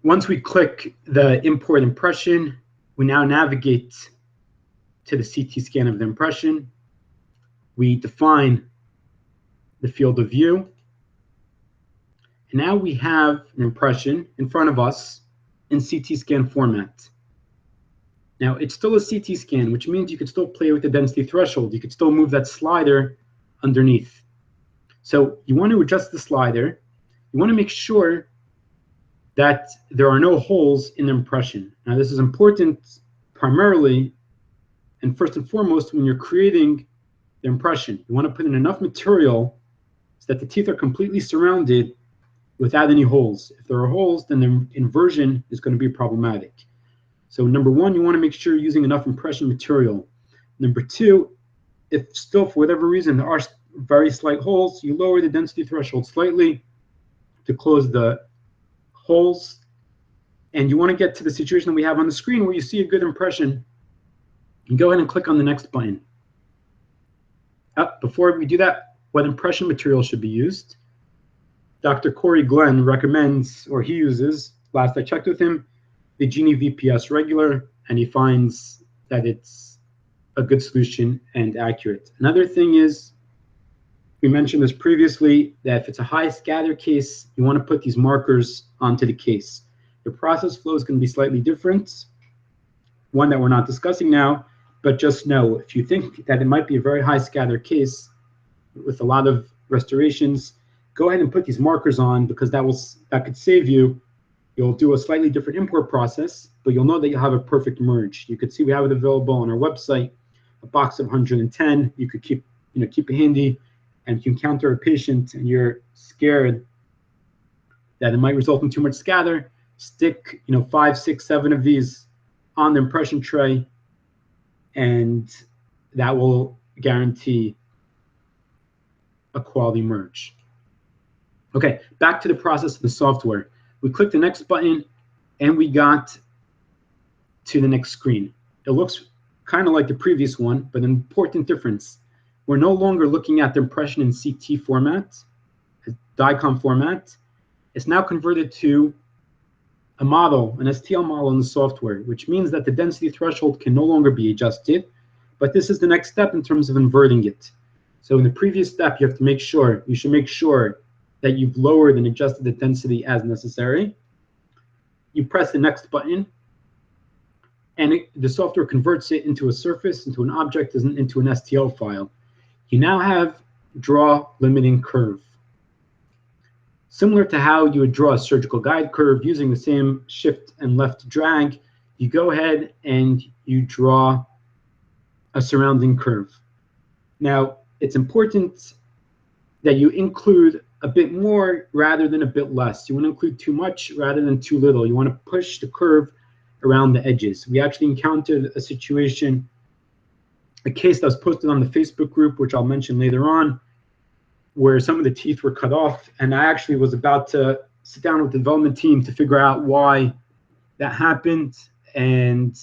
Once we click the import impression, we now navigate to the CT scan of the impression. We define the field of view. And now we have an impression in front of us in CT scan format. Now, it's still a CT scan, which means you could still play with the density threshold. You could still move that slider underneath. So you want to adjust the slider. You want to make sure that there are no holes in the impression. Now, this is important primarily and first and foremost when you're creating the impression. You want to put in enough material so that the teeth are completely surrounded without any holes. If there are holes, then the inversion is going to be problematic. So number one, you want to make sure you're using enough impression material. Number two, if still for whatever reason there are very slight holes, you lower the density threshold slightly to close the holes. And you want to get to the situation that we have on the screen where you see a good impression. You go ahead and click on the next button. Before we do that, what impression material should be used? Dr. Corey Glenn recommends, or he uses, last I checked with him, the Genie VPS regular, and he finds that it's a good solution and accurate. Another thing is, we mentioned this previously, that if it's a high scatter case, you want to put these markers onto the case. The process flow is going to be slightly different, one that we're not discussing now, but just know, if you think that it might be a very high scatter case with a lot of restorations, go ahead and put these markers on, because that could save you. You'll do a slightly different import process, but you'll know that you'll have a perfect merge. You could see we have it available on our website, a box of 110. You could keep it handy, and if you encounter a patient and you're scared that it might result in too much scatter, stick 5, 6, 7 of these on the impression tray, and that will guarantee a quality merge. Okay, back to the process of the software. We click the next button and we got to the next screen. It looks kind of like the previous one, but an important difference. We're no longer looking at the impression in CT format, DICOM format. It's now converted to a model, an STL model in the software, which means that the density threshold can no longer be adjusted, but this is the next step in terms of inverting it. So in the previous step, you should make sure that you've lowered and adjusted the density as necessary. You press the next button, and the software converts it into a surface, into an object, into an STL file. You now have draw limiting curve. Similar to how you would draw a surgical guide curve using the same shift and left drag, you go ahead and you draw a surrounding curve. Now, it's important that you include a bit more rather than a bit less. You want to include too much rather than too little. You want to push the curve around the edges. We actually encountered a situation, a case that was posted on the Facebook group, which I'll mention later on, where some of the teeth were cut off, and I actually was about to sit down with the development team to figure out why that happened, and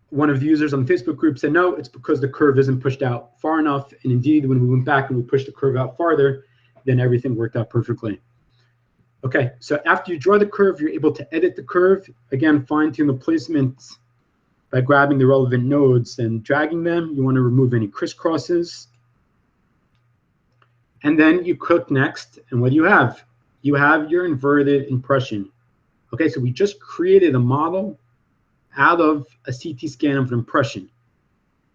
one of the users on the Facebook group said, no, it's because the curve isn't pushed out far enough, and indeed, when we went back and we pushed the curve out farther, then everything worked out perfectly. Okay, so after you draw the curve, you're able to edit the curve. Again, fine-tune the placement by grabbing the relevant nodes and dragging them. You want to remove any crisscrosses. And then you click next, and what do you have? You have your inverted impression. Okay, so we just created a model out of a CT scan of an impression.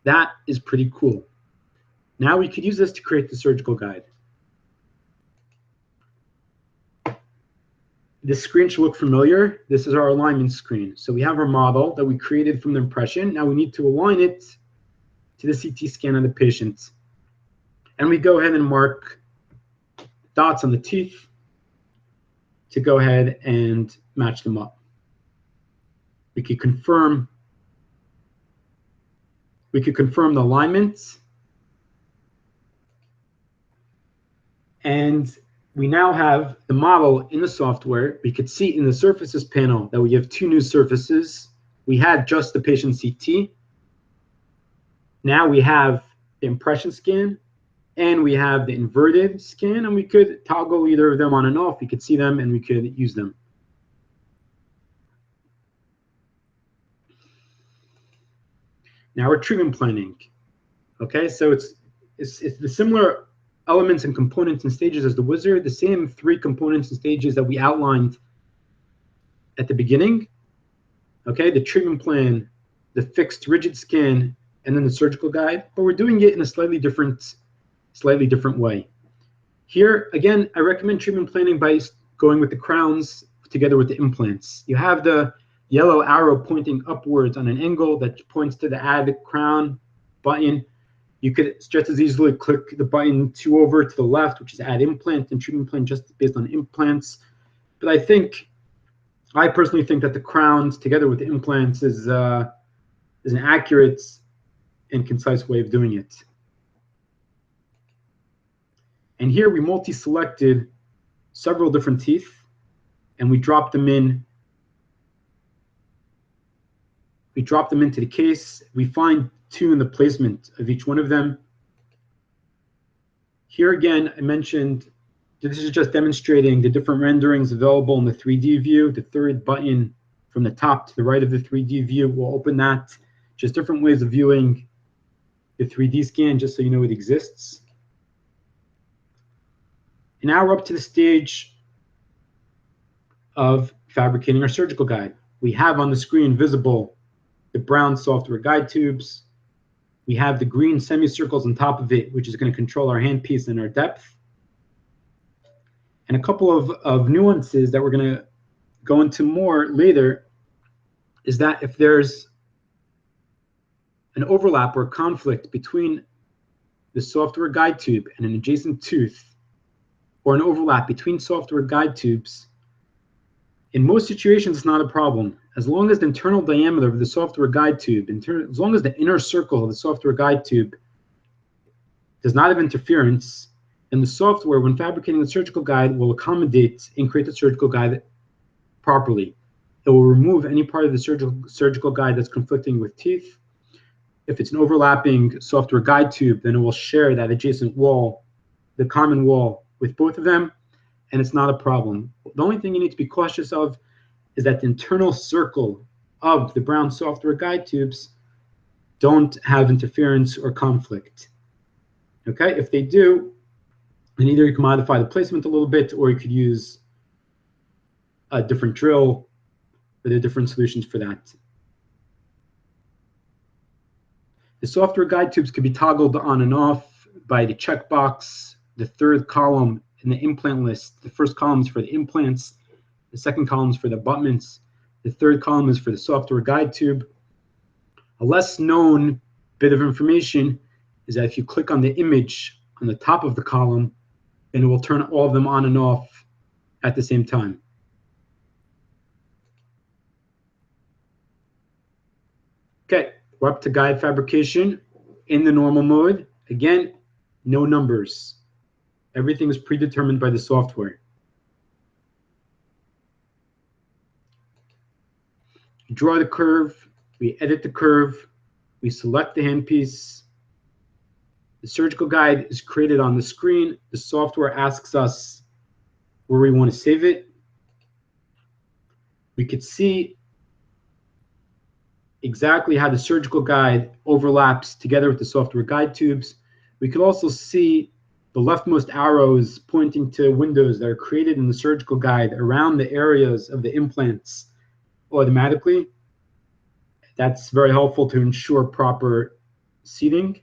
That is pretty cool. Now we could use this to create the surgical guide. This screen should look familiar. This is our alignment screen. So we have our model that we created from the impression. Now we need to align it to the CT scan of the patient. And we go ahead and mark dots on the teeth to go ahead and match them up. We could confirm the alignment. And we now have the model in the software. We could see in the surfaces panel that we have two new surfaces. We had just the patient CT. Now we have the impression scan, and we have the inverted scan, and we could toggle either of them on and off. We could see them, and we could use them. Now we're treatment planning. Okay, so it's the similar elements and components and stages as the wizard, the same 3 components and stages that we outlined at the beginning. Okay, the treatment plan, the fixed rigid scan, and then the surgical guide, but we're doing it in a slightly different way. Here, again, I recommend treatment planning by going with the crowns together with the implants. You have the yellow arrow pointing upwards on an angle that points to the add crown button. You could just as easily click the button 2 over to the left, which is add implant, and treatment plan just based on implants. But I personally think that the crowns together with the implants is an accurate and concise way of doing it. And here we multi-selected several different teeth, and we dropped them in. We drop them into the case. We fine-tune the placement of each one of them. Here again, I mentioned this is just demonstrating the different renderings available in the 3D view. The third button from the top to the right of the 3D view will open that. Just different ways of viewing the 3D scan, just so you know it exists. And now we're up to the stage of fabricating our surgical guide. We have on the screen visible the brown software guide tubes. We have the green semicircles on top of it, which is going to control our handpiece and our depth. And a couple of nuances that we're going to go into more later is that if there's an overlap or conflict between the software guide tube and an adjacent tooth, or an overlap between software guide tubes, in most situations, it's not a problem. As long as the internal diameter of the software guide tube, as long as the inner circle of the software guide tube does not have interference, then the software, when fabricating the surgical guide, will accommodate and create the surgical guide properly. It will remove any part of the surgical guide that's conflicting with teeth. If it's an overlapping software guide tube, then it will share that adjacent wall, the common wall, with both of them, and it's not a problem. The only thing you need to be cautious of is that the internal circle of the brown software guide tubes don't have interference or conflict. Okay, if they do, then either you can modify the placement a little bit, or you could use a different drill, or there are different solutions for that. The software guide tubes can be toggled on and off by the checkbox, the third column in the implant list. The first column is for the implants. The second column is for the abutments. The third column is for the software guide tube. A less known bit of information is that if you click on the image on the top of the column, then it will turn all of them on and off at the same time. Okay, we're up to guide fabrication in the normal mode. Again, no numbers. Everything is predetermined by the software. We draw the curve, we edit the curve, we select the handpiece. The surgical guide is created on the screen. The software asks us where we want to save it. We could see exactly how the surgical guide overlaps together with the software guide tubes. We could also see the leftmost arrows pointing to windows that are created in the surgical guide around the areas of the implants automatically. That's very helpful to ensure proper seating.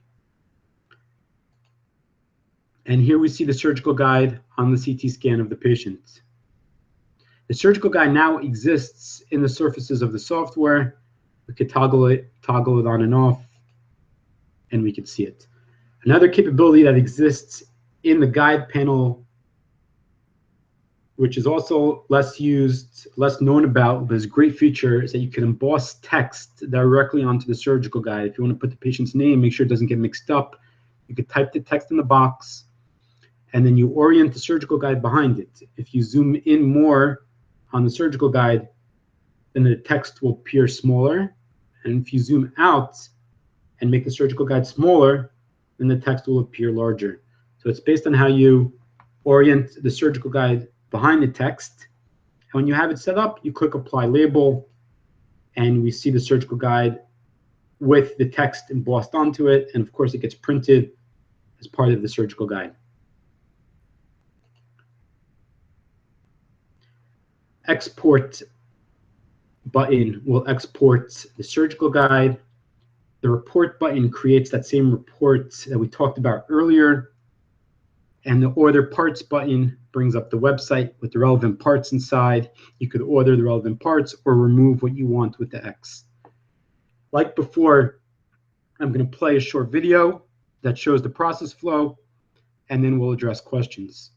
And here we see the surgical guide on the CT scan of the patient. The surgical guide now exists in the surfaces of the software. We could toggle it on and off, and we could see it. Another capability that exists in the guide panel, which is also less used, less known about, but is a great feature, is that you can emboss text directly onto the surgical guide. If you want to put the patient's name, make sure it doesn't get mixed up, you could type the text in the box, and then you orient the surgical guide behind it. If you zoom in more on the surgical guide, then the text will appear smaller. And if you zoom out and make the surgical guide smaller, then the text will appear larger. So it's based on how you orient the surgical guide behind the text. And when you have it set up, you click Apply Label, and we see the surgical guide with the text embossed onto it. And of course, it gets printed as part of the surgical guide. Export button will export the surgical guide. The report button creates that same report that we talked about earlier. And the order parts button brings up the website with the relevant parts inside. You could order the relevant parts or remove what you want with the X. Like before, I'm going to play a short video that shows the process flow, and then we'll address questions.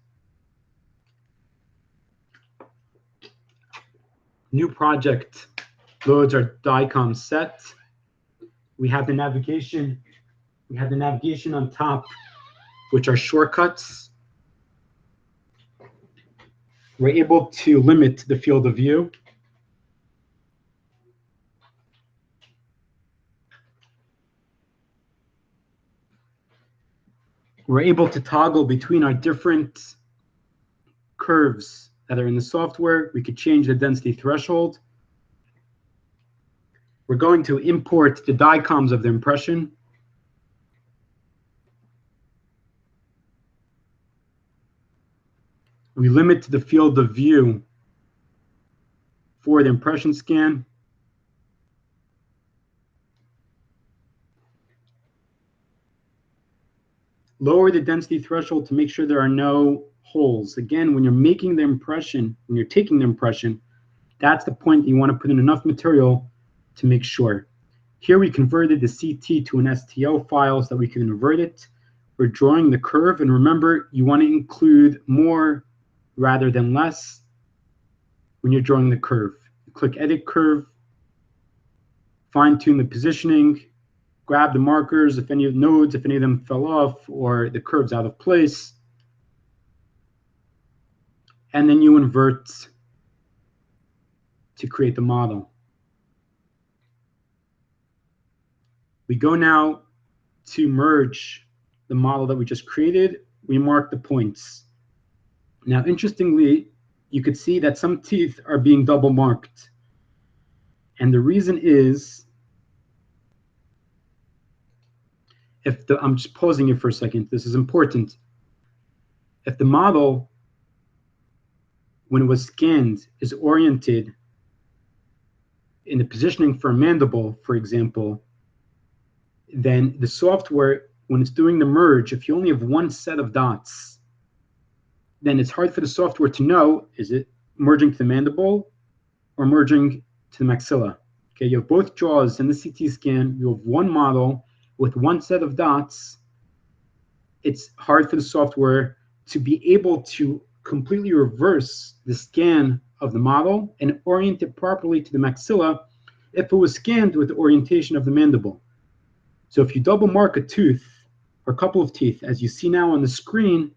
New project loads our DICOM set. We have the navigation. We have the navigation on top, which are shortcuts. We're able to limit the field of view. We're able to toggle between our different curves that are in the software. We could change the density threshold. We're going to import the DICOMs of the impression. We limit the field of view for the impression scan. Lower the density threshold to make sure there are no holes. Again, when you're making the impression, when you're taking the impression, that's the point you want to put in enough material to make sure. Here we converted the CT to an STL file so that we can invert it. We're drawing the curve, and remember, you want to include more rather than less when you're drawing the curve. You click Edit Curve, fine-tune the positioning, grab the markers, if any of the nodes, if any of them fell off or the curve's out of place, and then you invert to create the model. We go now to merge the model that we just created. We mark the points. Now, interestingly, you could see that some teeth are being double marked. And the reason is, I'm just pausing it for a second. This is important. If the model, when it was scanned, is oriented in the positioning for a mandible, for example, then the software, when it's doing the merge, if you only have one set of dots, then it's hard for the software to know, is it merging to the mandible or merging to the maxilla? Okay, you have both jaws in the CT scan. You have one model with one set of dots. It's hard for the software to be able to completely reverse the scan of the model and orient it properly to the maxilla if it was scanned with the orientation of the mandible. So if you double mark a tooth or a couple of teeth, as you see now on the screen,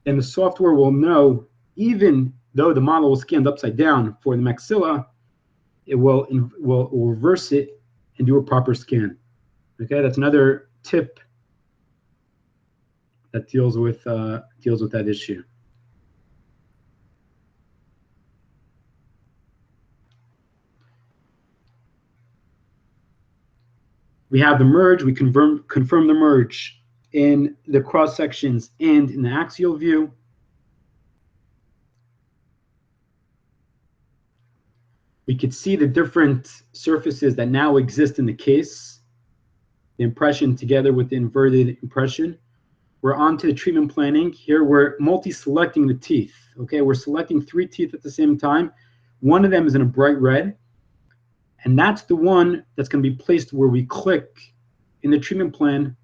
then the software will know, even though the model was scanned upside down for the maxilla, it will reverse it and do a proper scan. Okay, that's another tip that deals with that issue. We have the merge. We confirm the merge in the cross sections and in the axial view. We could see the different surfaces that now exist in the case, the impression together with the inverted impression. We're on to the treatment planning. Here we're multi-selecting the teeth. Okay, we're selecting 3 teeth at the same time. One of them is in a bright red, and that's the one that's going to be placed where we click in the treatment plan,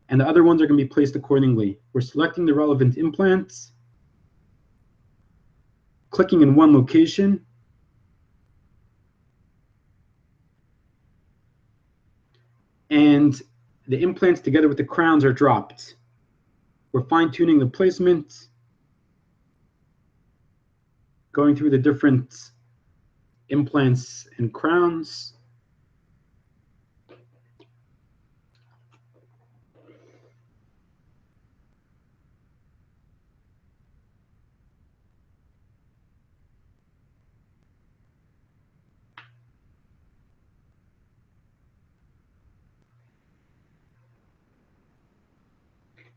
and the other ones are going to be placed accordingly. We're selecting the relevant implants, clicking in one location, and the implants together with the crowns are dropped. We're fine-tuning the placement, going through the different implants and crowns.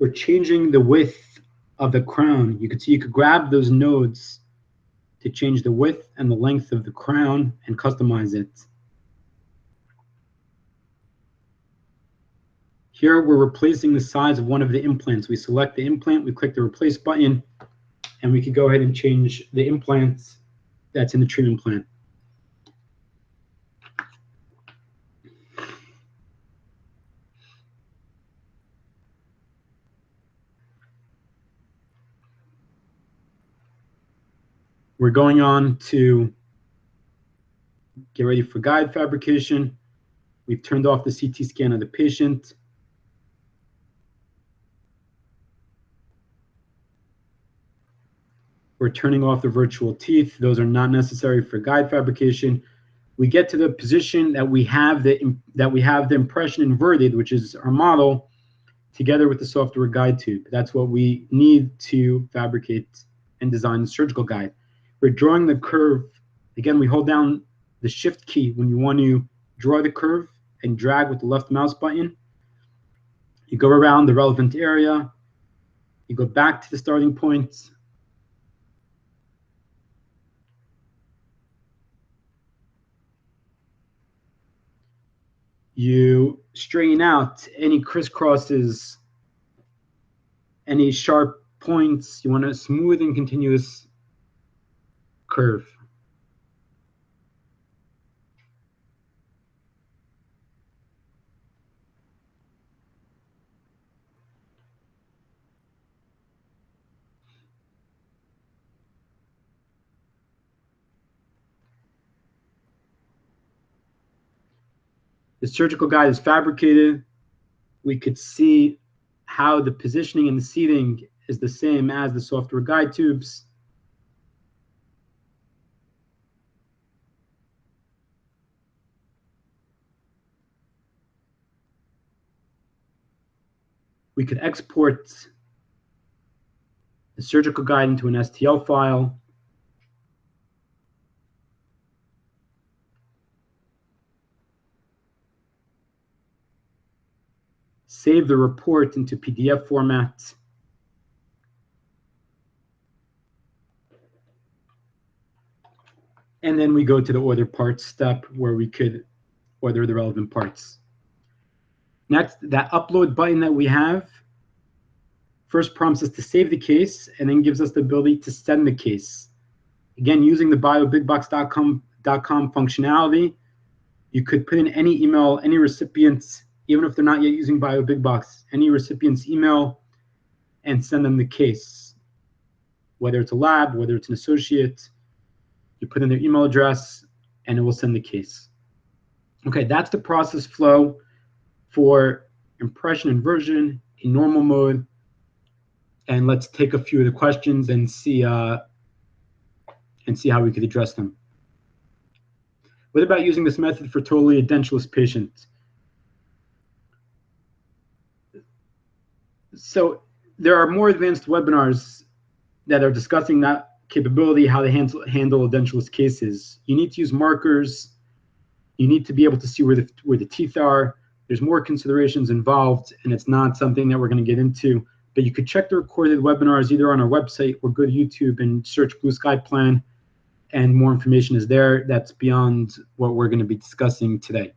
We're changing the width of the crown. You can see you could grab those nodes to change the width and the length of the crown and customize it. Here we're replacing the size of one of the implants. We select the implant, we click the replace button, and we can go ahead and change the implant that's in the treatment plan. We're going on to get ready for guide fabrication. We've turned off the CT scan of the patient. We're turning off the virtual teeth. Those are not necessary for guide fabrication. We get to the position that we have the impression inverted, which is our model, together with the software guide tube. That's what we need to fabricate and design the surgical guide. We're drawing the curve. Again, we hold down the shift key when you want to draw the curve and drag with the left mouse button. You go around the relevant area. You go back to the starting point. You straighten out any crisscrosses, any sharp points. You want a smooth and continuous curve. The surgical guide is fabricated. We could see how the positioning and the seating is the same as the software guide tubes. We could export the surgical guide into an STL file. Save the report into PDF format. And then we go to the order parts step where we could order the relevant parts. Next, that upload button that we have first prompts us to save the case and then gives us the ability to send the case. Again, using the biobigbox.com functionality, you could put in any email, any recipient's, even if they're not yet using BioBigBox, any recipient's email, and send them the case. Whether it's a lab, whether it's an associate, you put in their email address, and it will send the case. Okay, that's the process flow for impression inversion in normal mode. And let's take a few of the questions and see how we could address them. What about using this method for totally edentulous patients? So there are more advanced webinars that are discussing that capability, how they handle edentulous cases. You need to use markers. You need to be able to see where the teeth are. There's more considerations involved, and it's not something that we're going to get into. But you could check the recorded webinars either on our website or go to YouTube and search Blue Sky Plan, and more information is there. That's beyond what we're going to be discussing today.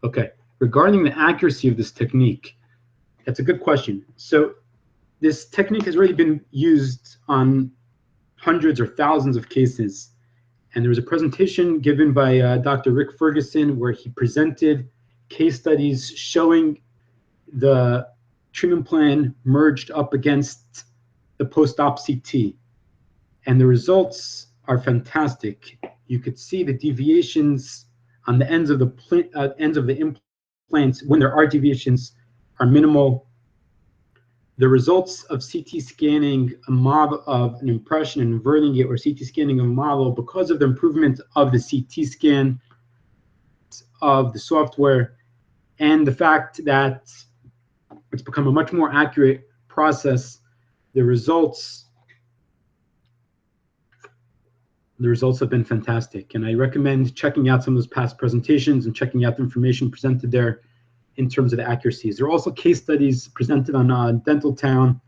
Okay, regarding the accuracy of this technique, that's a good question. So this technique has already been used on hundreds or thousands of cases. And there was a presentation given by Dr. Rick Ferguson where he presented case studies showing the treatment plan merged up against the post-op CT. And the results are fantastic. You could see the deviations on the ends of the implants. When there are deviations, are minimal. The results of CT scanning a model of an impression and inverting it, or CT scanning a model, because of the improvement of the CT scan, of the software, and the fact that it's become a much more accurate process, the results have been fantastic. And I recommend checking out some of those past presentations and checking out the information presented there in terms of the accuracies. There are also case studies presented on Dental Town,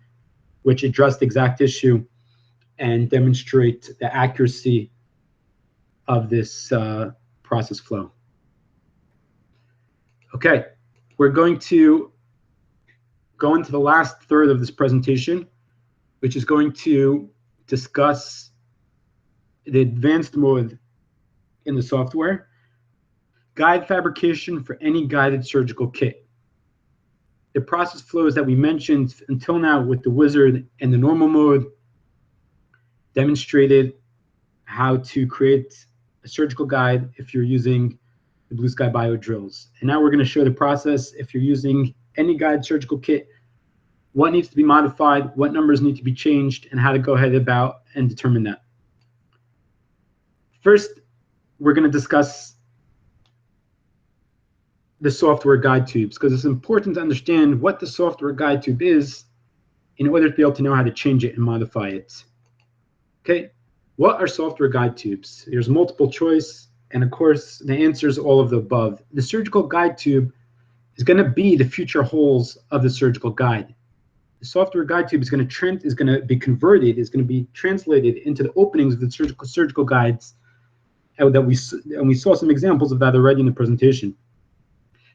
which address the exact issue and demonstrate the accuracy of this process flow. Okay, we're going to go into the last third of this presentation, which is going to discuss the advanced mode in the software, guide fabrication for any guided surgical kit. The process flows that we mentioned until now with the wizard and the normal mode demonstrated how to create a surgical guide if you're using the Blue Sky Bio drills. And now we're going to show the process if you're using any guided surgical kit, what needs to be modified, what numbers need to be changed, and how to go ahead about and determine that. First, we're going to discuss the software guide tubes, because it's important to understand what the software guide tube is in order to be able to know how to change it and modify it. Okay, what are software guide tubes? There's multiple choice, and of course, the answer is all of the above. The surgical guide tube is going to be the future holes of the surgical guide. The software guide tube is going to be converted, is going to be translated into the openings of the surgical guides, and we saw some examples of that already in the presentation.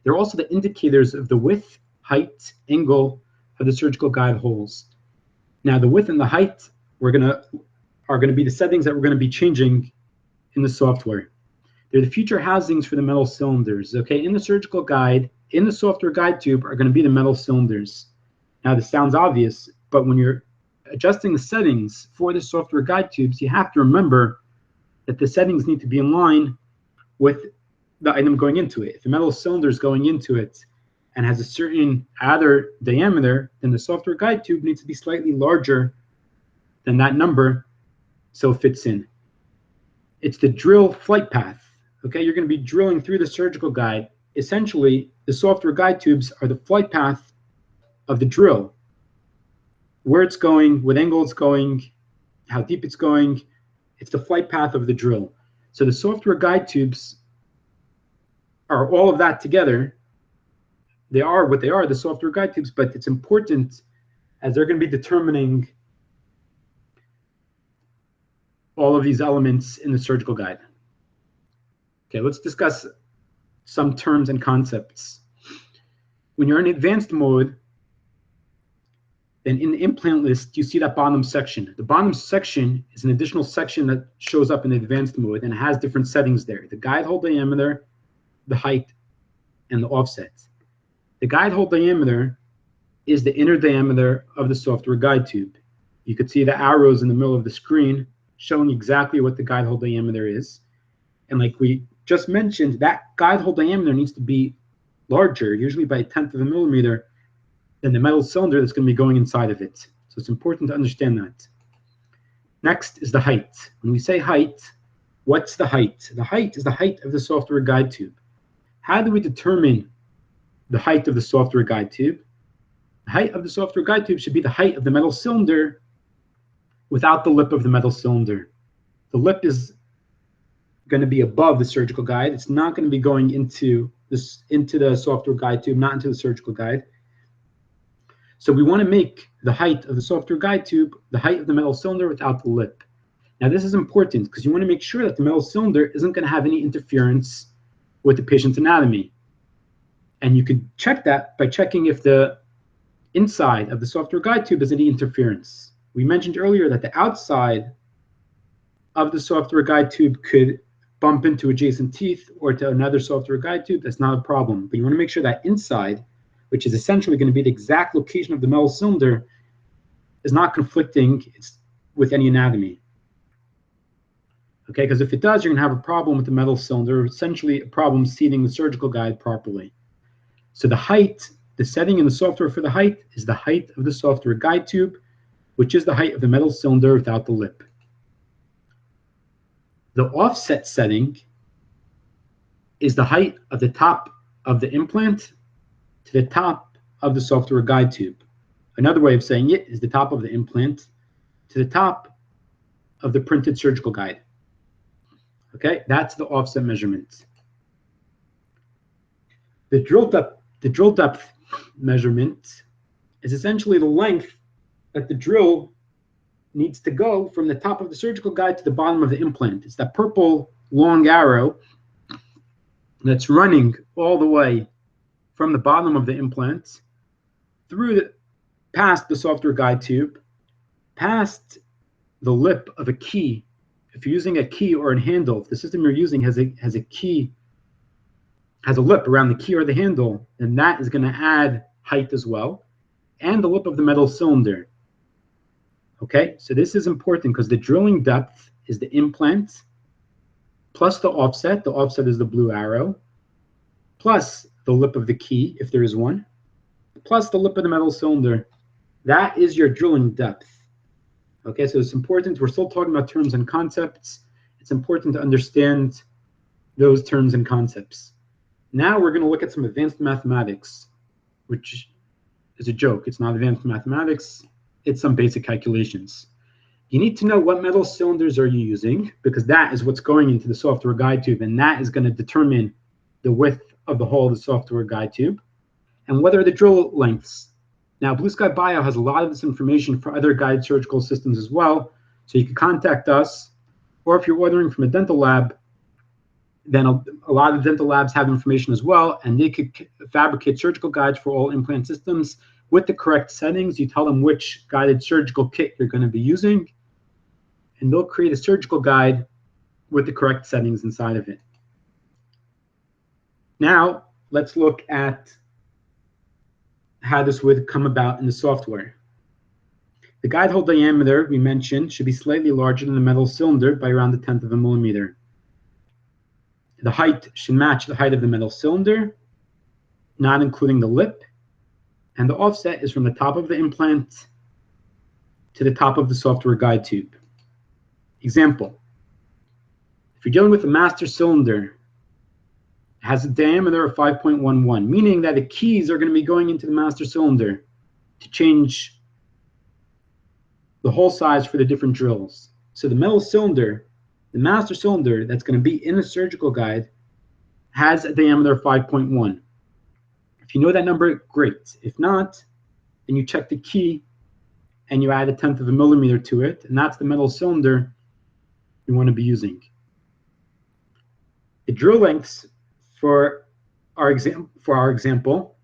They're also the indicators of the width, height, angle of the surgical guide holes. Now, the width and the height are going to be the settings that we're going to be changing in the software. They're the future housings for the metal cylinders. Okay, in the surgical guide, in the software guide tube are going to be the metal cylinders. Now, this sounds obvious, but when you're adjusting the settings for the software guide tubes, you have to remember that the settings need to be in line with the item going into it. If the metal cylinder is going into it and has a certain adder diameter, then the software guide tube needs to be slightly larger than that number so it fits in. It's the drill flight path. Okay, you're going to be drilling through the surgical guide. Essentially, the software guide tubes are the flight path of the drill. Where it's going, what angle it's going, how deep it's going, it's the flight path of the drill. So the software guide tubes are all of that together, they are what they are, the software guide tubes, but it's important as they're going to be determining all of these elements in the surgical guide. Okay, let's discuss some terms and concepts. When you're in advanced mode, then in the implant list, you see that bottom section. The bottom section is an additional section that shows up in the advanced mode and has different settings there: the guide hole diameter, the height, and the offset. The guide hole diameter is the inner diameter of the software guide tube. You could see the arrows in the middle of the screen showing exactly what the guide hole diameter is. And like we just mentioned, that guide hole diameter needs to be larger, usually by 1/10 of a millimeter, than the metal cylinder that's going to be going inside of it. So it's important to understand that. Next is the height. When we say height, what's the height? The height is the height of the software guide tube. How do we determine the height of the software guide tube? The height of the software guide tube should be the height of the metal cylinder without the lip of the metal cylinder. The lip is going to be above the surgical guide. It's not going to be going into the software guide tube, not into the surgical guide. So we want to make the height of the software guide tube the height of the metal cylinder without the lip. Now this is important because you want to make sure that the metal cylinder isn't going to have any interference with the patient's anatomy. And you can check that by checking if the inside of the software guide tube has any interference. We mentioned earlier that the outside of the software guide tube could bump into adjacent teeth or to another software guide tube. That's not a problem. But you want to make sure that inside, which is essentially going to be the exact location of the metal cylinder, is not conflicting with any anatomy. Okay, because if it does, you're going to have a problem with the metal cylinder, essentially a problem seating the surgical guide properly. So the height, the setting in the software for the height is the height of the software guide tube, which is the height of the metal cylinder without the lip. The offset setting is the height of the top of the implant to the top of the software guide tube. Another way of saying it is the top of the implant to the top of the printed surgical guide. Okay, that's the offset measurement. The drill depth measurement is essentially the length that the drill needs to go from the top of the surgical guide to the bottom of the implant. It's that purple long arrow that's running all the way from the bottom of the implant through past the software guide tube, past the lip of a key. If you're using a key or a handle, if the system you're using has a key, has a lip around the key or the handle, then that is going to add height as well, and the lip of the metal cylinder. Okay, so this is important because the drilling depth is the implant plus the offset. The offset is the blue arrow, plus the lip of the key, if there is one, plus the lip of the metal cylinder. That is your drilling depth. Okay, so it's important. We're still talking about terms and concepts. It's important to understand those terms and concepts. Now we're going to look at some advanced mathematics, which is a joke. It's not advanced mathematics. It's some basic calculations. You need to know what metal cylinders are you using, because that is what's going into the software guide tube, and that is going to determine the width of the hole of the software guide tube. And what are the drill lengths? Now, Blue Sky Bio has a lot of this information for other guided surgical systems as well, so you can contact us, or if you're ordering from a dental lab, then a lot of dental labs have information as well, and they could fabricate surgical guides for all implant systems with the correct settings. You tell them which guided surgical kit you're going to be using, and they'll create a surgical guide with the correct settings inside of it. Now, let's look at how this would come about in the software. The guide hole diameter, we mentioned, should be slightly larger than the metal cylinder by around 1/10 of a millimeter. The height should match the height of the metal cylinder, not including the lip, and the offset is from the top of the implant to the top of the software guide tube. Example, if you're dealing with a master cylinder, it has a diameter of 5.11, meaning that the keys are going to be going into the master cylinder to change the hole size for the different drills. So the metal cylinder, the master cylinder that's going to be in the surgical guide, has a diameter of 5.1. If you know that number, great. If not, then you check the key and you add 1/10 of a millimeter to it, and that's the metal cylinder you want to be using. The drill lengths for our example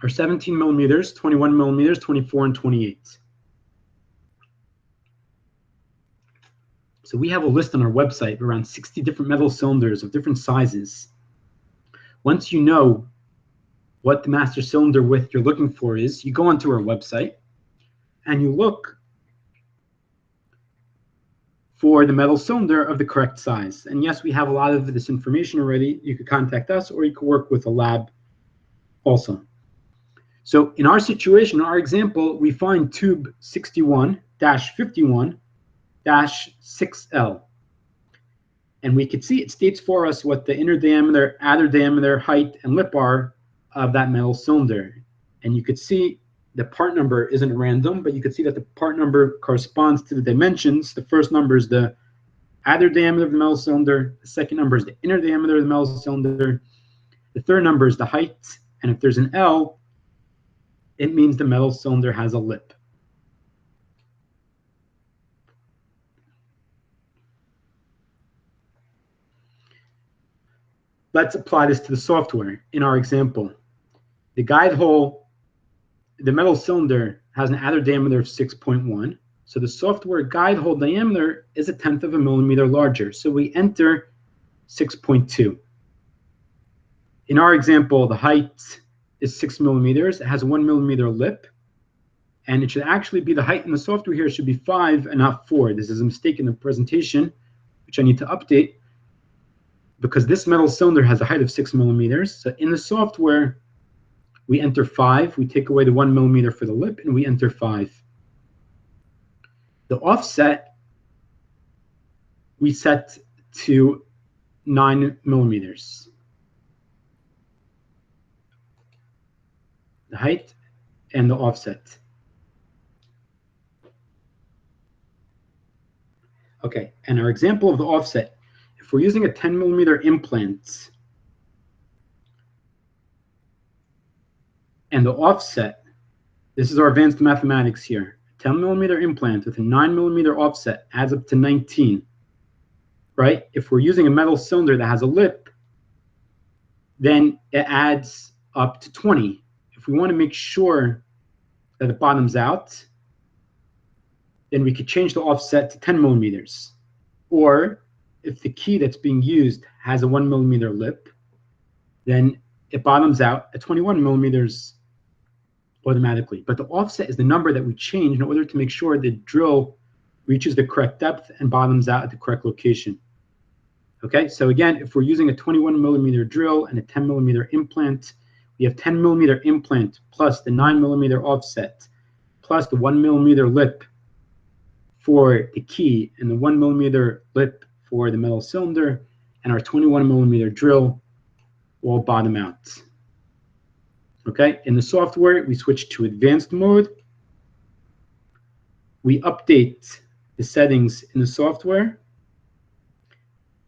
are 17 millimeters, 21 millimeters, 24, and 28. So we have a list on our website of around 60 different metal cylinders of different sizes. Once you know what the master cylinder width you're looking for is, you go onto our website and you look for the metal cylinder of the correct size. And yes, we have a lot of this information already. You could contact us or you could work with a lab also. So in our situation, our example, we find tube 61-51-6L. And we could see it states for us what the inner diameter, outer diameter, height, and lip are of that metal cylinder. And you could see the part number isn't random, but you could see that the part number corresponds to the dimensions. The first number is the outer diameter of the metal cylinder. The second number is the inner diameter of the metal cylinder. The third number is the height. And if there's an L, it means the metal cylinder has a lip. Let's apply this to the software in our example. The guide hole, the metal cylinder has an outer diameter of 6.1. So the software guide hole diameter is 1/10 of a millimeter larger. So we enter 6.2. In our example, the height is 6 millimeters. It has a 1 millimeter lip. And it should actually be the height in the software here should be 5 and not 4. This is a mistake in the presentation, which I need to update, because this metal cylinder has a height of 6 millimeters. So in the software, we enter 5. We take away the 1 millimeter for the lip, and we enter 5. The offset, we set to 9 millimeters. The height and the offset. Okay, and our example of the offset, if we're using a 10 millimeter implant and the offset, this is our advanced mathematics here. 10 millimeter implant with a 9 millimeter offset adds up to 19, right? If we're using a metal cylinder that has a lip, then it adds up to 20. If we want to make sure that it bottoms out, then we could change the offset to 10 millimeters. Or if the key that's being used has a 1 millimeter lip, then it bottoms out at 21 millimeters automatically. But the offset is the number that we change in order to make sure the drill reaches the correct depth and bottoms out at the correct location. Okay, so again, if we're using a 21 millimeter drill and a 10 millimeter implant, we have 10 millimeter implant plus the 9 millimeter offset plus the 1 millimeter lip for the key and the 1 millimeter lip for the metal cylinder, and our 21 millimeter drill will bottom out. Okay, in the software, we switch to advanced mode. We update the settings in the software.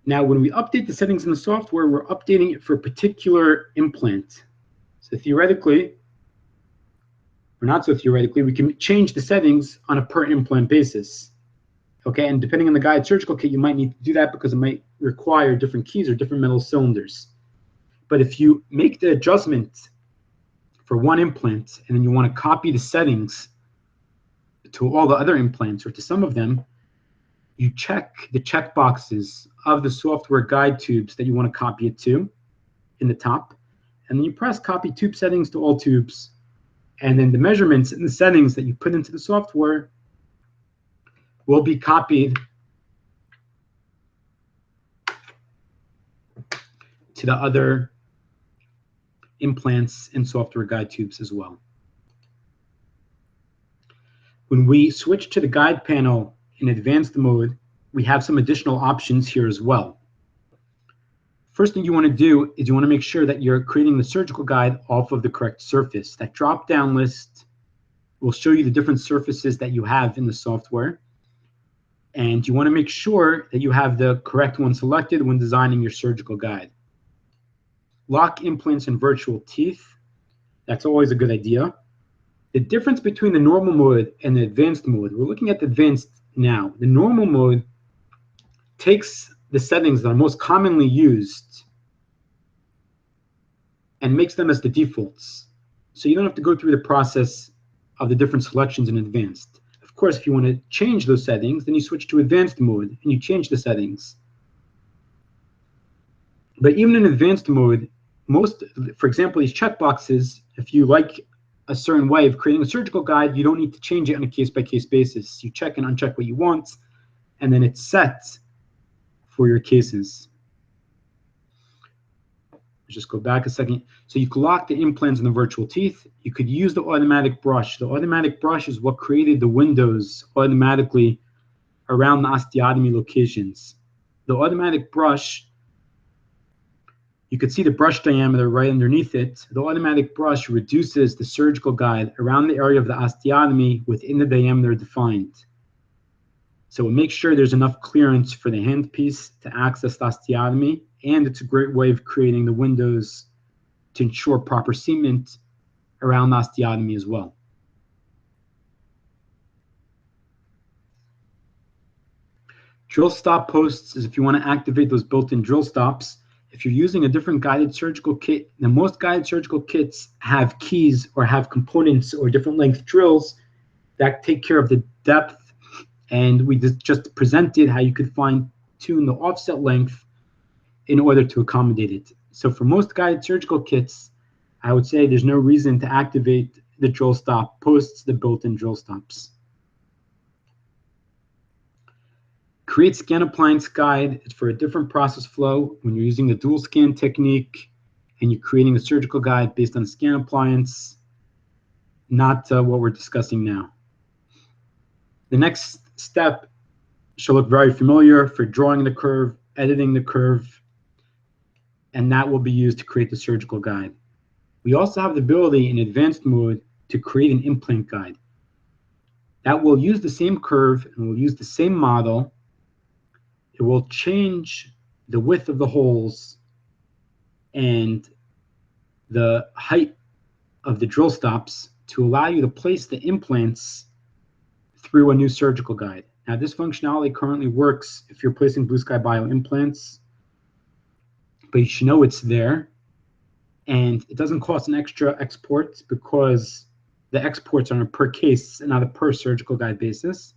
Now, when we update the settings in the software, we're updating it for a particular implant. So theoretically, or not so theoretically, we can change the settings on a per implant basis. Okay, and depending on the guide surgical kit, you might need to do that because it might require different keys or different metal cylinders. But if you make the adjustment for one implant and then you want to copy the settings to all the other implants or to some of them, you check the check boxes of the software guide tubes that you want to copy it to in the top, and then you press copy tube settings to all tubes, and then the measurements and the settings that you put into the software will be copied to the other implants and software guide tubes as well. When we switch to the guide panel in advanced mode, we have some additional options here as well. First thing you want to do is you want to make sure that you're creating the surgical guide off of the correct surface. That drop-down list will show you the different surfaces that you have in the software. And you want to make sure that you have the correct one selected when designing your surgical guide. Lock implants and virtual teeth. That's always a good idea. The difference between the normal mode and the advanced mode, we're looking at the advanced now. The normal mode takes the settings that are most commonly used and makes them as the defaults. So you don't have to go through the process of the different selections in advanced. Of course, if you want to change those settings, then you switch to advanced mode and you change the settings. But even in advanced mode, for example, these checkboxes, if you like a certain way of creating a surgical guide, you don't need to change it on a case-by-case basis. You check and uncheck what you want, and then it's set for your cases. Let's just go back a second. So you could lock the implants in the virtual teeth. You could use the automatic brush. The automatic brush is what created the windows automatically around the osteotomy locations. The automatic brush, you could see the brush diameter right underneath it. The automatic brush reduces the surgical guide around the area of the osteotomy within the diameter defined. So it makes sure there's enough clearance for the handpiece to access the osteotomy, and it's a great way of creating the windows to ensure proper cement around the osteotomy as well. Drill stop posts is if you want to activate those built-in drill stops. If you're using a different guided surgical kit, then most guided surgical kits have keys or have components or different length drills that take care of the depth. And we just presented how you could fine-tune the offset length in order to accommodate it. So for most guided surgical kits, I would say there's no reason to activate the drill stop posts, the built-in drill stops. Create scan appliance guide. It's for a different process flow when you're using the dual scan technique and you're creating a surgical guide based on scan appliance, not what we're discussing now. The next step should look very familiar for drawing the curve, editing the curve, and that will be used to create the surgical guide. We also have the ability in advanced mode to create an implant guide. That will use the same curve and will use the same model. It will change the width of the holes and the height of the drill stops to allow you to place the implants through a new surgical guide. Now, this functionality currently works if you're placing Blue Sky Bio implants, but you should know it's there. And it doesn't cost an extra export because the exports are on a per case and not a per surgical guide basis.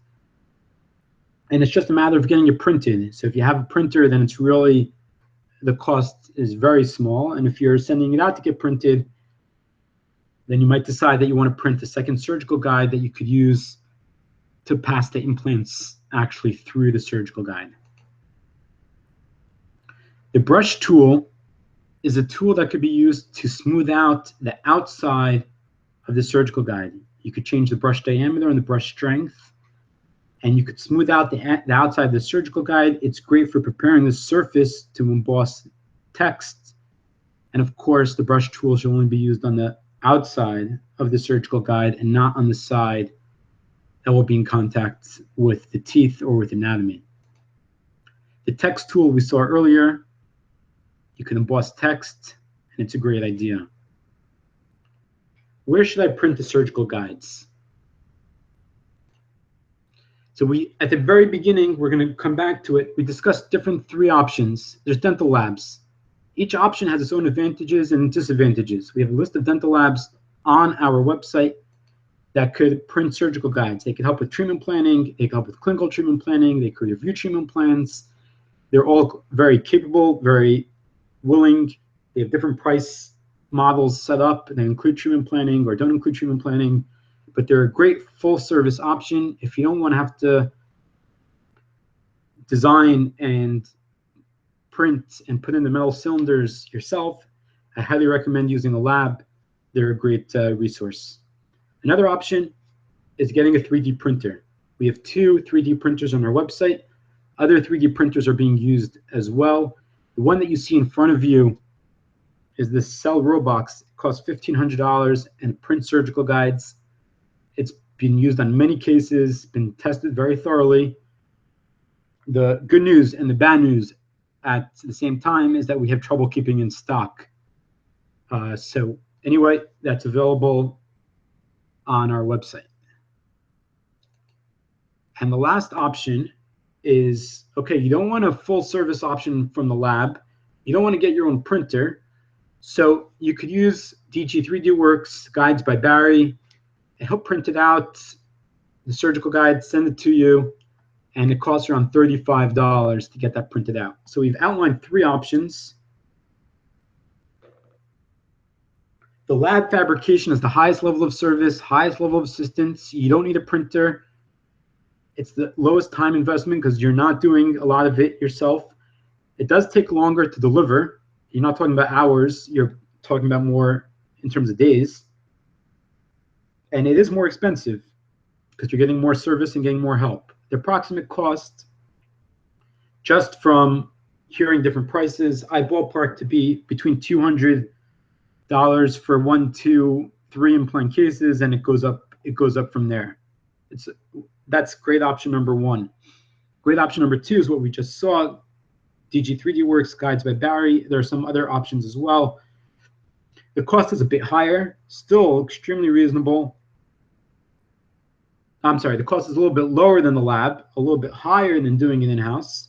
And it's just a matter of getting it printed. So if you have a printer, then it's really, the cost is very small. And if you're sending it out to get printed, then you might decide that you want to print a second surgical guide that you could use to pass the implants actually through the surgical guide. The brush tool is a tool that could be used to smooth out the outside of the surgical guide. You could change the brush diameter and the brush strength, and you could smooth out the outside of the surgical guide. It's great for preparing the surface to emboss text. And of course, the brush tool should only be used on the outside of the surgical guide and not on the side that will be in contact with the teeth or with anatomy. The text tool we saw earlier, you can emboss text, and it's a great idea. Where should I print the surgical guides? So at the very beginning, we're going to come back to it. We discussed different three options. There's dental labs. Each option has its own advantages and disadvantages. We have a list of dental labs on our website that could print surgical guides. They can help with treatment planning. They can help with clinical treatment planning. They could review treatment plans. They're all very capable, very willing. They have different price models set up. They include treatment planning or don't include treatment planning. But they're a great full-service option if you don't want to have to design and print and put in the metal cylinders yourself. I highly recommend using a lab. They're a great resource. Another option is getting a 3D printer. We have 2 3D printers on our website. Other 3D printers are being used as well. The one that you see in front of you is the Cell Robox. It costs $1,500 and prints surgical guides. It's been used on many cases, been tested very thoroughly. The good news and the bad news at the same time is that we have trouble keeping in stock. So Anyway, that's available on our website. And the last option is, okay, you don't want a full service option from the lab. You don't want to get your own printer. So you could use DG3D Guides by Barry, and he'll print it out, the surgical guide, send it to you, and it costs around $35 to get that printed out. So we've outlined 3 options. The lab fabrication is the highest level of service, highest level of assistance. You don't need a printer. It's the lowest time investment because you're not doing a lot of it yourself. It does take longer to deliver. You're not talking about hours. You're talking about more in terms of days. And it is more expensive because you're getting more service and getting more help. The approximate cost, just from hearing different prices, I ballpark to be between $200 for 1, 2, 3 implant cases, and it goes up from there. That's great option number 1. Great option number 2 is what we just saw, DG3D Guides by Barry. There are some other options as well. The cost is a bit higher, still extremely reasonable. I'm sorry, the cost is a little bit lower than the lab, a little bit higher than doing it in-house.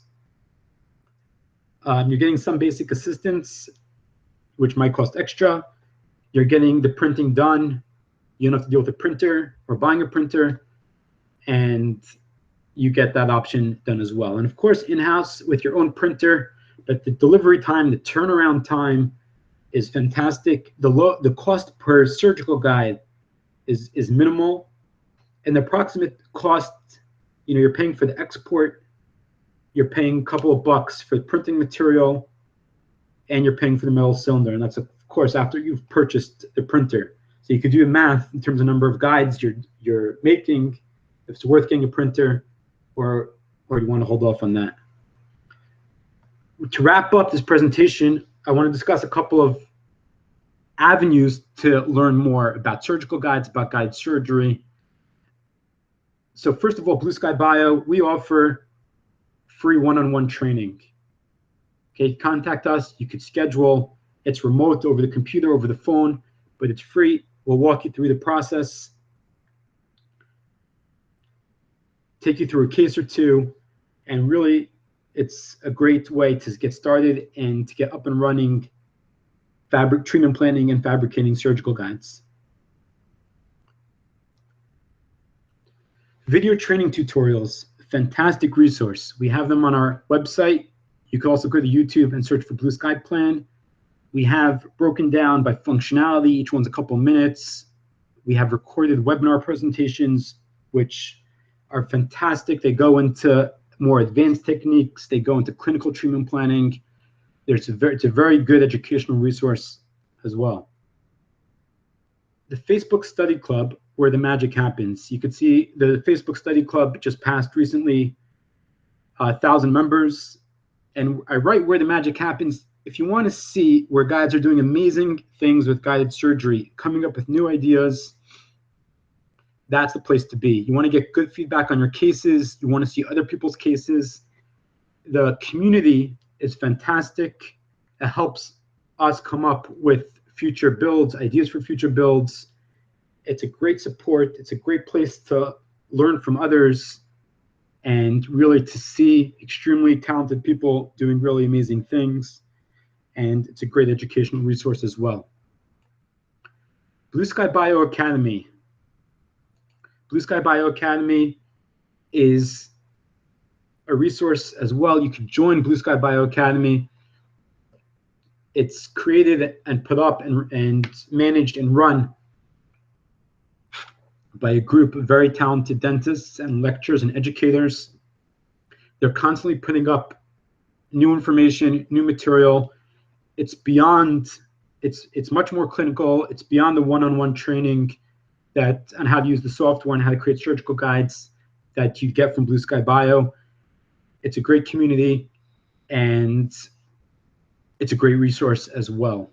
You're getting some basic assistance, which might cost extra. You're getting the printing done. You don't have to deal with a printer or buying a printer, and you get that option done as well. And of course, in-house with your own printer, but the delivery time, the turnaround time is fantastic. The cost per surgical guide is minimal. And the approximate cost, you're paying for the export, you're paying a couple of bucks for the printing material, and you're paying for the metal cylinder. And that's, of course, after you've purchased the printer. So you could do the math in terms of number of guides you're making, if it's worth getting a printer, or you want to hold off on that. To wrap up this presentation, I want to discuss a couple of avenues to learn more about surgical guides, about guided surgery. So first of all, Blue Sky Bio, we offer free one-on-one training. Okay, contact us. You could schedule. It's remote, over the computer, over the phone, but it's free. We'll walk you through the process, take you through a case or two, and really, it's a great way to get started and to get up and running fabric treatment planning and fabricating surgical guides. Video training tutorials, fantastic resource. We have them on our website. You can also go to YouTube and search for Blue Sky Plan. We have broken down by functionality. Each one's a couple minutes. We have recorded webinar presentations, which are fantastic. They go into more advanced techniques. They go into clinical treatment planning. It's a very good educational resource as well. The Facebook Study Club, where the magic happens. You could see the Facebook Study Club just passed recently 1,000 members. And I write where the magic happens. If you want to see where guides are doing amazing things with guided surgery, coming up with new ideas, that's the place to be. You want to get good feedback on your cases. You want to see other people's cases. The community is fantastic. It helps us come up with future builds, ideas for future builds. It's a great support. It's a great place to learn from others and really to see extremely talented people doing really amazing things. And it's a great educational resource as well. Blue Sky Bio Academy. Blue Sky Bio Academy is a resource as well. You can join Blue Sky Bio Academy. It's created and put up and managed and run by a group of very talented dentists and lecturers and educators. They're constantly putting up new information, new material. It's beyond, it's much more clinical. It's beyond the one-on-one training on how to use the software and how to create surgical guides that you get from Blue Sky Bio. It's a great community, and it's a great resource as well.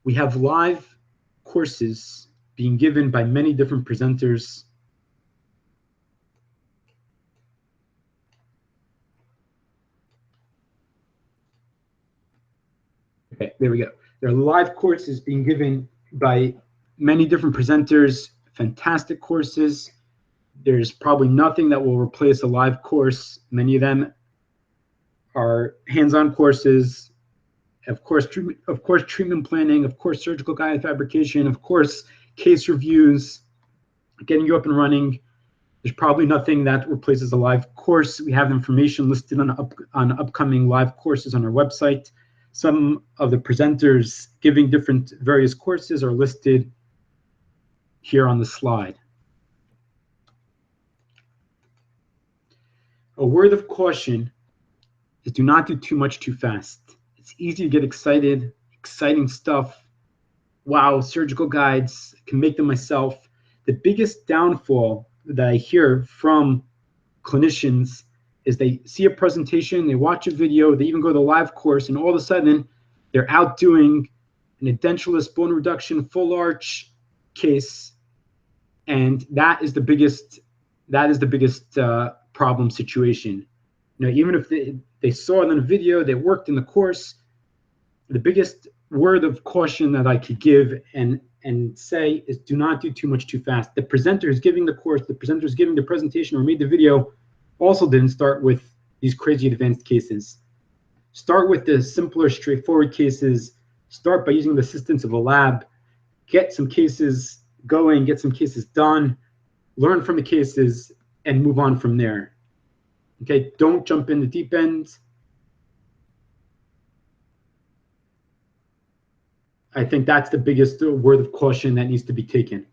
We have live courses being given by many different presenters. Okay, there we go. There are live courses being given by many different presenters, fantastic courses. There's probably nothing that will replace a live course. Many of them are hands-on courses, of course, treatment planning, of course, surgical guide fabrication, of course, case reviews, getting you up and running. There's probably nothing that replaces a live course. We have information listed on upcoming live courses on our website. Some of the presenters giving different various courses are listed here on the slide. A word of caution is do not do too much too fast. It's easy to get excited, exciting stuff. Wow, surgical guides, I can make them myself. The biggest downfall that I hear from clinicians is they see a presentation, they watch a video, they even go to the live course, and all of a sudden they're out doing an edentulous bone reduction full arch case, and that is the biggest problem situation. Now, even if they saw it in a video, they worked in the course, the biggest word of caution that I could give and say is do not do too much too fast. The presenter who's giving the course, the presenter who's giving the presentation or made the video also didn't start with these crazy advanced cases. Start with the simpler, straightforward cases. Start by using the assistance of a lab. Get some cases going, get some cases done, learn from the cases, and move on from there. Okay, don't jump in the deep end. I think that's the biggest word of caution that needs to be taken.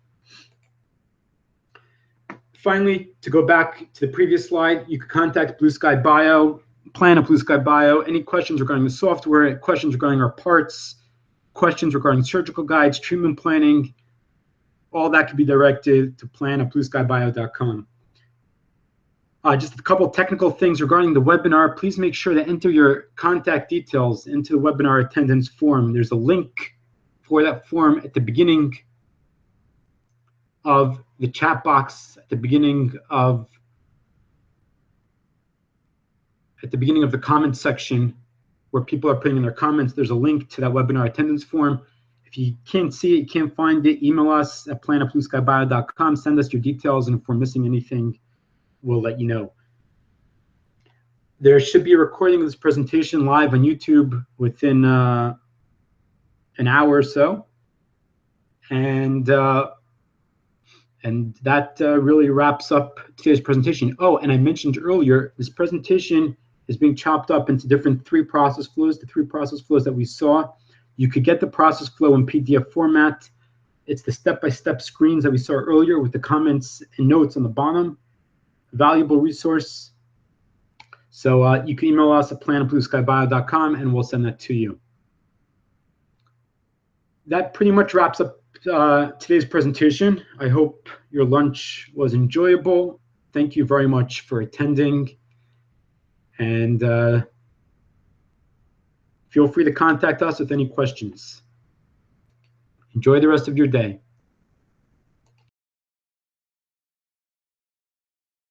Finally, to go back to the previous slide, you can contact Blue Sky Bio, plan at Blue Sky Bio. Any questions regarding the software, questions regarding our parts, questions regarding surgical guides, treatment planning, all that could be directed to plan@blueskybio.com. Just a couple technical things regarding the webinar. Please make sure to enter your contact details into the webinar attendance form. There's a link for that form at the beginning of the chat box, at the beginning of the comment section where people are putting in their comments. There's a link to that webinar attendance form. If you can't see it, can't find it, email us at plan@blueskybio.com. Send us your details, and if we're missing anything, we'll let you know. There should be a recording of this presentation live on YouTube within an hour or so, and that really wraps up today's presentation. Oh, and I mentioned earlier, this presentation is being chopped up into different three process flows, the three process flows that we saw. You could get the process flow in PDF format. It's the step-by-step screens that we saw earlier with the comments and notes on the bottom. Valuable resource. So you can email us at plan@blueskybio.com and we'll send that to you. That pretty much wraps up today's presentation. I hope your lunch was enjoyable. Thank you very much for attending. And feel free to contact us with any questions. Enjoy the rest of your day.